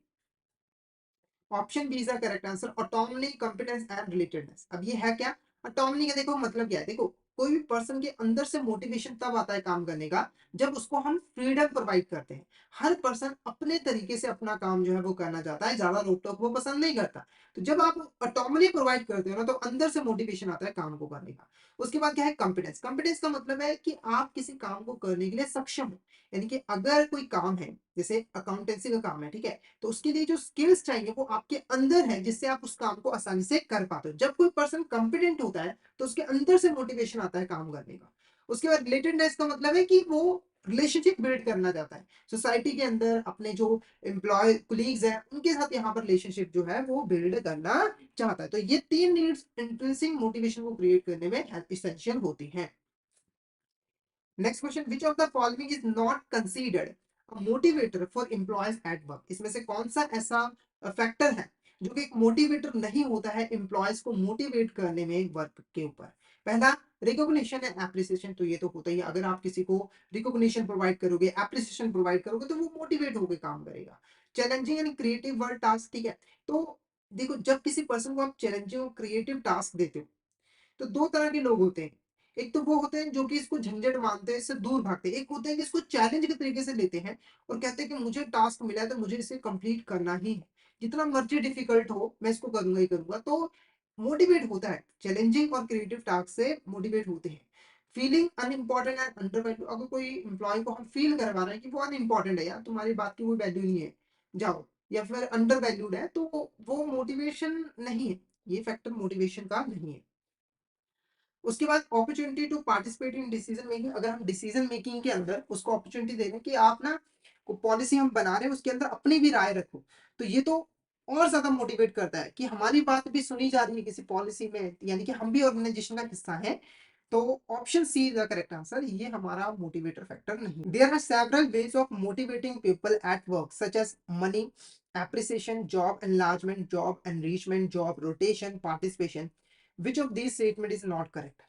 Option B is the correct answer, autonomy, competence and relatedness. अब ये है क्या? ऑटोनॉमी का देखो मतलब क्या है, देखो कोई भी पर्सन के अंदर से मोटिवेशन तब आता है काम करने का जब उसको हम फ्रीडम प्रोवाइड करते हैं। हर पर्सन अपने तरीके से अपना काम जो है वो करना चाहता है, ज्यादा रोक टोक वो पसंद नहीं करता। तो जब आप ऑटोनॉमी प्रोवाइड करते हो ना, तो अंदर से मोटिवेशन आता है काम को करने का। उसके बाद क्या है? कॉम्पिटेंस। कॉम्पिटेंस का मतलब है कि आप किसी काम को करने के लिए सक्षम हो। यानी कि अगर कोई काम है, जैसे अकाउंटेंसी का काम है, ठीक है, तो उसके लिए जो स्किल्स चाहिए वो आपके अंदर है, जिससे आप उस काम को आसानी से कर पाते हो। जब कोई पर्सन कॉम्पिटेंट होता है तो उसके अंदर से मोटिवेशन आता है काम करने का। उसके बाद रिलेटेडनेस का मतलब है कि वो रिलेशनशिप बिल्ड करना चाहता है सोसाइटी के अंदर, अपने जो एम्प्लॉय कुलीग्स हैं उनके साथ यहाँ पर रिलेशनशिप जो है वो बिल्ड करना चाहता है। तो ये तीन नीड्स इंट्रिंसिक मोटिवेशन को क्रिएट करने में इसेंशियल होती हैं। Next question, which of the following is not considered motivator for employees at work, इसमें से कौन सा ऐसा फैक्टर है जो कि एक मोटिवेटर नहीं होता है एम्प्लॉयज को मोटिवेट करने में वर्क के ऊपर? पहला, रिकॉग्निशन एंड एप्रिसिएशन, तो ये तो होता ही है। अगर आप किसी को रिकॉग्निशन प्रोवाइड करोगे, एप्रिसिएशन प्रोवाइड करोगे, तो वो मोटिवेट होकर काम करेगा। Challenging and creative work task, ठीक है। तो देखो, जब किसी पर्सन को आप चैलेंजिंग और क्रिएटिव टास्क देते हो, तो दो तरह के लोग होते हैं। एक तो वो होते हैं जो कि इसको झंझट मानते हैं, इससे दूर भागते हैं। एक होते हैं कि इसको चैलेंज के तरीके से लेते हैं और कहते हैं कि मुझे टास्क मिला है तो मुझे इसे कंप्लीट करना ही है, जितना मर्जी डिफिकल्ट हो मैं इसको करूंगा ही करूंगा। तो मोटिवेट होता है, चैलेंजिंग और क्रिएटिव टास्क से मोटिवेट होते हैं। Feeling unimportant and under value, अगर कोई एम्प्लॉय को हम फील करवा रहे हैं कि वो अनइम्पॉर्टेंट है, यार तुम्हारी बात की कोई वैल्यू नहीं है, जाओ, या फिर अंडर वैल्यूड है, तो वो मोटिवेशन नहीं है, ये फैक्टर मोटिवेशन का नहीं है। उसके बाद opportunity to participate in decision making, अगर हम डिसीजन मेकिंग के अंदर उसको अपॉर्चुनिटी दे रहे हैं कि आप ना को पॉलिसी हम बना रहे हैं उसके अंदर अपनी भी राय रखो, तो ये तो और ज्यादा मोटिवेट करता है कि हमारी बात भी सुनी जा रही है किसी पॉलिसी में, यानी कि हम भी ऑर्गेनाइजेशन का हिस्सा है। तो option C is the correct answer, ये हमारा मोटिवेटर फैक्टर नहीं। There are several ways of motivating people at work such as money, appreciation, job enlargement, job enrichment, job rotation, participation. Which of these statement is not correct?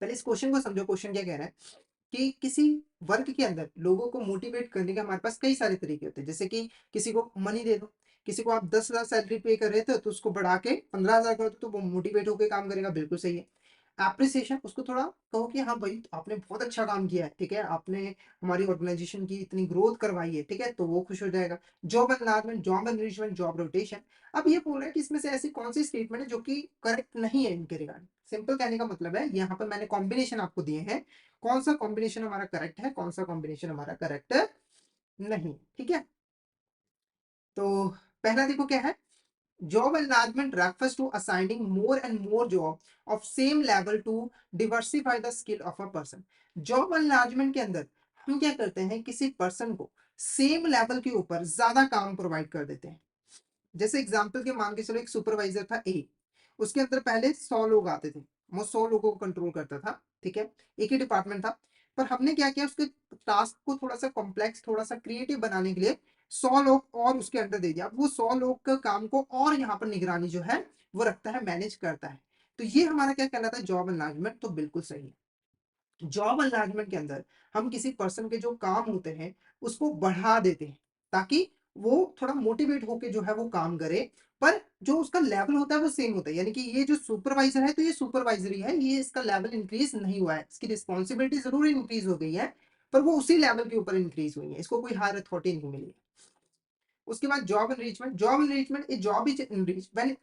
पहले इस question को समझो, question क्या कह रहा है कि किसी वर्क के अंदर लोगों को मोटिवेट करने के हमारे पास कई सारे तरीके होते हैं। जैसे कि किसी को मनी दे दो, किसी को आप 10,000 सैलरी पे कर रहे थे तो उसको बढ़ा के 15,000 कर दो, तो वो मोटिवेट होकर काम करेगा, बिल्कुल सही है। एप्रिसिएशन, उसको थोड़ा कहो कि हाँ भाई आपने बहुत अच्छा काम किया है, ठीक है, आपने हमारी ऑर्गेनाइजेशन की इतनी ग्रोथ करवाई है, ठीक है, तो वो खुश हो जाएगा। Job enlargement, job enrichment, job rotation. अब ये बोल रहा है कि इसमें से ऐसी कौन सी स्टेटमेंट है जो कि करेक्ट नहीं है इनके रिगार्डिंग। सिंपल कहने का मतलब है, यहाँ पर मैंने कॉम्बिनेशन आपको दिए हैं, कौन सा कॉम्बिनेशन हमारा करेक्ट है, कौन सा कॉम्बिनेशन हमारा करेक्ट नहीं, ठीक है। तो पहला देखो क्या है, job enlargement refers to assigning more and more job of same level to diversify the skill of a person. Job enlargement के अंदर हम क्या करते हैं, किसी पर्सन को सेम लेवल के ऊपर ज्यादा काम प्रोवाइड कर देते हैं। जैसे एग्जाम्पल के मान के चलो, एक सुपरवाइजर था ए, उसके अंदर पहले 100 लोग आते थे, वो 100 लोगों को कंट्रोल करता था, ठीक है, एक ही डिपार्टमेंट था। पर हमने क्या किया, उसके टास्क को थोड़ा सा कॉम्प्लेक्स, थोड़ा सा क्रिएटिव बनाने के लिए 100 लोग और उसके अंडर दे दिया। अब वो 100 लोग का काम को और यहाँ पर निगरानी जो है वो रखता है, मैनेज करता है। तो ये हमारा क्या कहलाता है, जॉब एनलार्जमेंट। तो बिल्कुल सही है। जॉब एनलार्जमेंट के अंदर हम किसी पर्सन के जो काम होते हैं उसको बढ़ा देते हैं, ताकि वो थोड़ा मोटिवेट होके जो है वो काम करे। पर जो उसका लेवल होता है वो सेम होता है, यानी कि ये जो सुपरवाइजर है तो ये सुपरवाइजरी है, ये इसका लेवल इंक्रीज नहीं हुआ है, इसकी रिस्पॉन्सिबिलिटी जरूर इंक्रीज हो गई है, पर वो उसी लेवल के ऊपर इंक्रीज हुई है, इसको कोई हायर अथॉरिटी नहीं मिली है। उसके बाद job enrichment, job enrichment a job is enrich when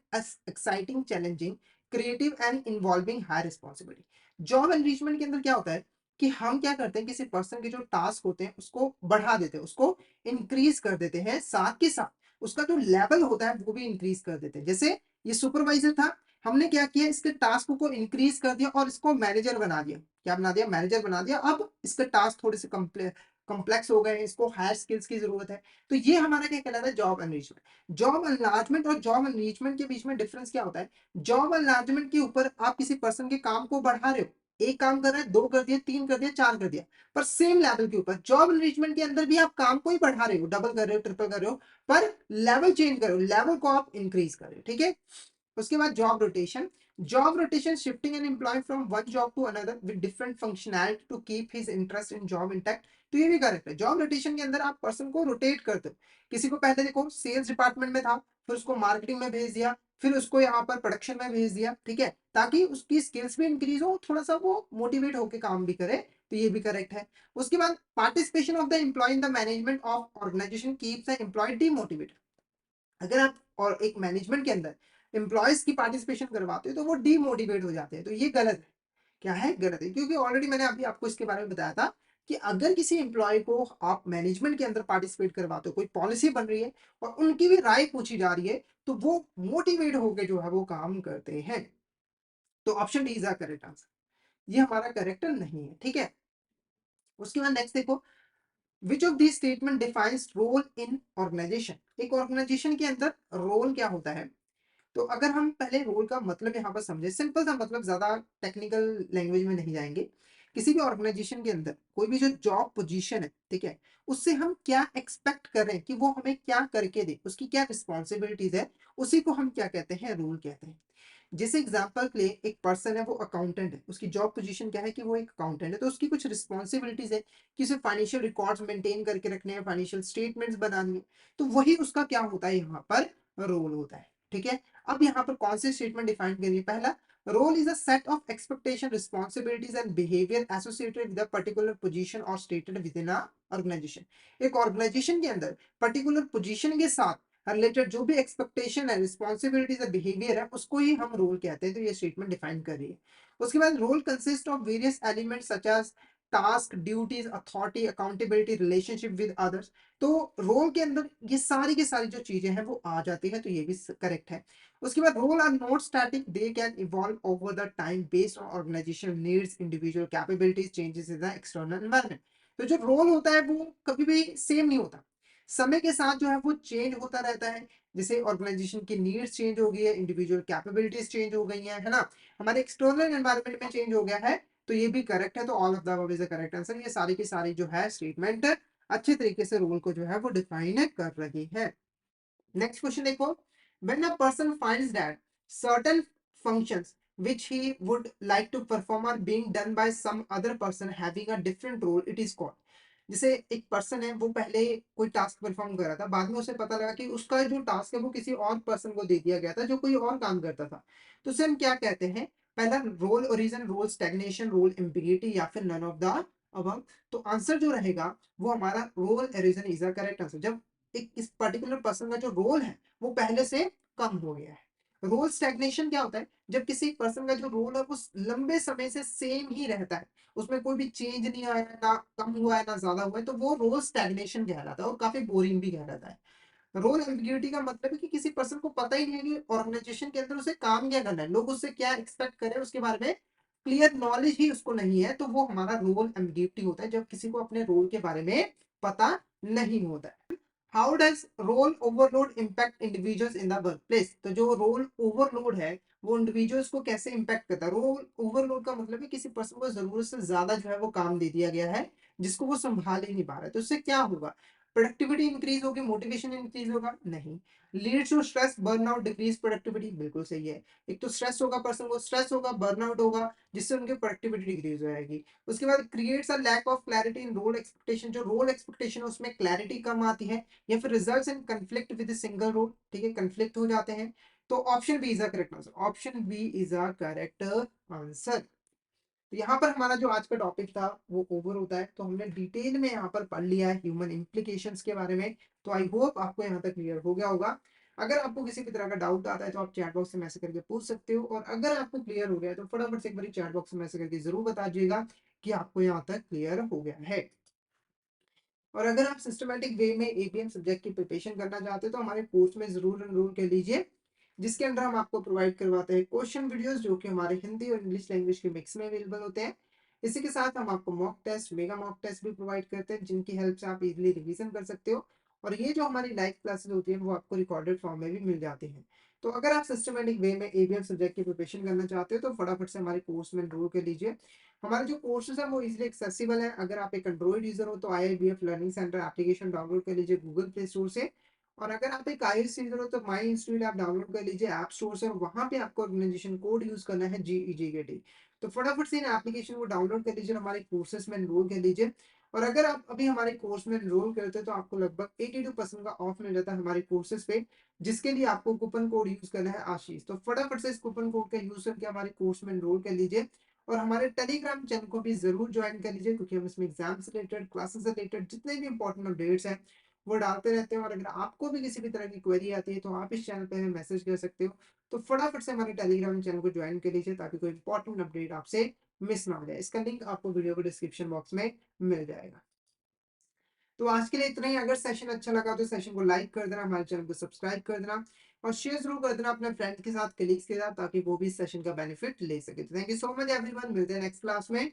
exciting, challenging, creative and involving high responsibility. Job enrichment के अंदर क्या होता है कि हम क्या करते हैं, किसी पर्सन के जो टास्क होते हैं उसको बढ़ा देते हैं, उसको इंक्रीज कर देते हैं, साथ के साथ उसका जो लेवल होता है वो भी इंक्रीज कर देते हैं। जैसे ये सुपरवाइजर था, हमने क्या किया, इसके टास्क को इंक्रीज कर दिया और इसको मैनेजर बना दिया। क्या बना दिया, मैनेजर बना दिया। अब इसके टास्क थोड़े से कॉम्प्लेक्स हो गए हैं, इसको हायर स्किल्स की जरूरत है। तो ये हमारा क्या कहलाता है, जॉब एनरिचमेंट। जॉब एनलार्जमेंट और जॉब एनरिचमेंट के बीच में डिफरेंस क्या होता है, जॉब एनलार्जमेंट के ऊपर आप किसी पर्सन के काम को बढ़ा रहे हो, एक काम कर रहे हैं, दो कर दिया, तीन कर दिया, चार कर दिया, पर सेम लेवल के ऊपर। जॉब एनरिचमेंट के अंदर भी आप काम को ही बढ़ा रहे हो, डबल कर रहे हो, ट्रिपल कर रहे हो, पर लेवल चेंज कर रहे हो, लेवल को आप इंक्रीज कर रहे हो, ठीक है। उसके बाद job rotation, job rotation shifting an employee from one job to another with different functionality to keep his interest in job intact. तो ये भी करेक्ट है। जॉब रोटेशन के अंदर आप पर्सन को रोटेट करते हो, किसी को पहले देखो सेल्स डिपार्टमेंट में था, फिर उसको मार्केटिंग में भेज दिया, फिर उसको यहाँ पर प्रोडक्शन में भेज दिया, ठीक है, ताकि उसकी स्किल्स भी इंक्रीज हो, थोड़ा सा वो मोटिवेट होकर काम भी करे। तो ये भी करेक्ट है। उसके बाद participation of the employee in the management of organization keeps the employee demotivated. अगर आप और एक मैनेजमेंट के अंदर एम्प्लॉयज की पार्टिसिपेशन करवाते हो तो वो डीमोटिवेट हो जाते हैं, तो ये गलत है। क्या है, गलत है, क्योंकि ऑलरेडी मैंने अभी आपको इसके बारे में बताया था कि अगर किसी एम्प्लॉय को आप मैनेजमेंट के अंदर पार्टिसिपेट करवाते हो, कोई पॉलिसी बन रही है और उनकी भी राय पूछी जा रही है, तो वो मोटिवेट होकर जो है वो काम करते हैं। तो option D is the correct answer, ये हमारा करेक्ट नहीं है, ठीक है। उसके बाद नेक्स्ट देखो, which of this statement defines role in organization. एक ऑर्गेनाइजेशन के अंदर रोल क्या होता है, तो अगर हम पहले रोल का मतलब यहाँ पर समझे, सिंपल सा मतलब, ज्यादा टेक्निकल लैंग्वेज में नहीं जाएंगे, किसी भी ऑर्गेनाइजेशन के अंदर कोई भी जो जॉब पोजीशन है, ठीक है, उससे हम क्या एक्सपेक्ट कर रहे हैं कि वो हमें क्या करके दे, उसकी क्या रिस्पॉन्सिबिलिटीज है, उसी को हम क्या कहते हैं, रोल कहते हैं। जैसे एग्जांपल के लिए एक पर्सन है, वो अकाउंटेंट है, उसकी जॉब पोजीशन क्या है कि वो एक अकाउंटेंट है, तो उसकी कुछ रिस्पॉन्सिबिलिटीज है कि उसे फाइनेंशियल रिकॉर्ड्स मेंटेन करके रखने हैं, फाइनेंशियल स्टेटमेंट्स बनानी है। तो वही उसका क्या होता है, यहाँ पर रोल होता है। ठीक है, अब यहाँ पर कौन से स्टेटमेंट डिफाइन करिए। पहला, role is a set of expectation, responsibilities and behaviour associated with a particular position और stated within a organisation. एक ऑर्गेनाइजेशन के अंदर पर्टिकुलर पोजीशन के साथ रिलेटेड जो भी एक्सपेक्टेशन है, रिस्पॉन्सिबिलिटीज है, बिहेवियर है, उसको ही हम रोल कहते हैं। तो ये स्टेटमेंट डिफाइन कर रही है। उसके बाद role consist of various elements such as task, duties, authority, accountability, relationship with others. तो रोल के अंदर ये सारी की सारी जो चीजें हैं वो आ जाती है, तो ये भी करेक्ट है। उसके बाद role are not static, they can evolve over the time based on organization needs, individual capabilities, changes in the external environment. तो जो रोल होता है वो कभी भी सेम नहीं होता, समय के साथ जो है वो चेंज होता रहता है। जैसे ऑर्गेनाइजेशन की नीड्स चेंज हो गई है, इंडिविजुअल कैपेबिलिटीज चेंज हो गई है ना, हमारे एक्सटर्नल एनवायरनमेंट में चेंज हो गया है। तो ये भी करेक्ट है, तो all of the above is the correct answer. ये सारी की सारी जो है स्टेटमेंट अच्छे तरीके से रोल को जो है वो डिफाइन कर रही है। नेक्स्ट क्वेश्चन देखो, when a person finds that certain functions which he would like to perform are being done by some other person having a different role, it is called। जैसे एक पर्सन है, वो पहले कोई टास्क परफॉर्म कर रहा था, बाद में उसे पता लगा कि उसका जो टास्क है वो किसी और पर्सन को दे दिया गया था जो कोई और काम करता था। तो उसे हम क्या कहते हैं, पहला role origin, role stagnation, role ambiguity, या फिर नन ऑफ द अबव। तो आंसर जो रहेगा वो हमारा role origin is the correct answer. जब एक इस पर्टिकुलर पर्सन का जो रोल है वो पहले से कम हो गया है। रोल स्टैग्नेशन क्या होता है, जब किसी पर्सन का जो रोल है वो लंबे समय से सेम ही रहता है, उसमें कोई भी चेंज नहीं आया, ना कम हुआ है ना ज्यादा हुआ है, तो वो रोल स्टैग्नेशन कहलाता है और काफी बोरिंग भी कहलाता है। रोल एम्बिग्यूटी का मतलब है कि किसी पर्सन को पता ही नहीं है कि ऑर्गेनाइजेशन के अंदर उसे काम क्या करना है, लोग उससे क्या एक्सपेक्ट करें, उसके बारे में क्लियर नॉलेज ही उसको नहीं है, तो वो हमारा रोल एम्बिग्यूटी होता है, जब किसी को अपने रोल के बारे में पता नहीं होता है। How does role overload impact individuals in the work place. तो जो रोल ओवरलोड है वो इंडिविजुअल्स को कैसे इम्पैक्ट करता है। रोल ओवरलोड का मतलब है किसी पर्सन को जरूरत से ज्यादा जो है वो काम दे दिया गया है जिसको वो संभाल ही नहीं पा रहा है, तो उससे क्या होगा, प्रोडक्टिविटी इंक्रीज होगी, मोटिवेशन इंक्रीज होगा, नहीं। Leads to stress, burnout, decrease productivity, बिल्कुल सही है। एक तो स्ट्रेस होगा, पर्सन को स्ट्रेस होगा, बर्नआउट होगा, जिससे उनकी प्रोडक्टिविटी डिक्रीज हो जाएगी। उसके बाद creates a lack of clarity in role expectation, जो रोल एक्सपेक्टेशन है उसमें क्लैरिटी कम आती है, या फिर results in conflict with single role, ठीक है, कंफ्लिक्ट हो जाते हैं। तो option B is a correct answer, option B is a correct answer. तो यहाँ पर हमारा जो आज का टॉपिक था वो ओवर होता है, तो हमने डिटेल में यहाँ पर पढ़ लिया है ह्यूमन इम्प्लीकेशंस के बारे में। तो आई होप आपको यहाँ तक क्लियर हो गया होगा। अगर आपको किसी भी तरह का डाउट आता है तो आप चैट बॉक्स से मैसेज करके पूछ सकते हो, और अगर आपको क्लियर हो गया है तो फटाफट से एक बार चैट बॉक्स में मैसेज करके जरूर बता दीजिएगा कि आपको यहाँ तक क्लियर हो गया है। और अगर आप सिस्टमैटिक वे में एबीएम सब्जेक्ट की प्रिपरेशन करना चाहते हैं तो हमारे कोर्स में जरूर एनरोल कर लीजिए, जिसके अंदर हम आपको प्रोवाइड करवाते हैं क्वेश्चन वीडियोस जो कि हमारे हिंदी और इंग्लिश लैंग्वेज के मिक्स में अवेलेबल होते हैं। इसी के साथ हम आपको mock test, mega mock test भी प्रोवाइड करते हैं, जिनकी हेल्प से आप इजीली रिवीजन कर सकते हो। और ये जो हमारी लाइव क्लासेस होती है वो आपको रिकॉर्डेड फॉर्म में भी मिल जाती हैं। तो अगर आप सिस्टमैटिक वे में एबीएम सब्जेक्ट की प्रिपरेशन करना चाहते हो तो फटाफट से हमारे कोर्स में एनरोल कर लीजिए। हमारे जो कोर्सेज है वो इजीली एक्सेसिबल है। अगर आप एक एंड्रॉइड यूजर हो तो IIBF learning centre application download कर लीजिए गूगल प्ले स्टोर से। और अगर आप एक iOS यूजर हो तो माई इंस्टीट्यूट आप डाउनलोड कर लीजिए ऐप स्टोर से, और वहां पे आपको ऑर्गेनाइजेशन कोड यूज करना है GEGT। तो फटाफट से इन एप्लीकेशन को डाउनलोड कर लीजिए और हमारे कोर्सेज में एनरोल कर लीजिए। और अगर आप अभी हमारे कोर्स में एनरोल करते हैं तो आपको लगभग 82% का ऑफ मिल जाता है हमारे कोर्सेज पे, जिसके लिए आपको कूपन कोड यूज करना है आशीष। तो फटाफट से इस कूपन कोड का यूज करके हमारे कोर्स में एनरोल कर लीजिए। और हमारे टेलीग्राम चैनल को भी जरूर ज्वाइन कर लीजिए, क्योंकि हम इसमें एग्जाम से रिलेटेड, क्लासेस से रिलेटेड जितने भी इंपॉर्टेंट अपडेट्स हैं वो डालते रहते हैं। और अगर आपको भी किसी भी तरह की क्वेरी आती है तो आप इस चैनल पे हमें मैसेज कर सकते हो। तो फटाफट से हमारे टेलीग्राम चैनल को ज्वाइन कर लीजिए ताकि कोई इंपॉर्टेंट अपडेट आपसे मिस ना हो जाए। इसका लिंक आपको वीडियो को डिस्क्रिप्शन बॉक्स में मिल जाएगा। तो आज के लिए इतना ही। अगर सेशन अच्छा लगा तो सेशन को लाइक कर देना, हमारे चैनल को सब्सक्राइब कर देना, और शेयर जरूर कर देना अपने फ्रेंड्स के साथ, कलीग्स के साथ, ताकि वो भी इस सेशन का बेनिफिट ले सके। तो thank you so much everyone, मिलते हैं नेक्स्ट क्लास में।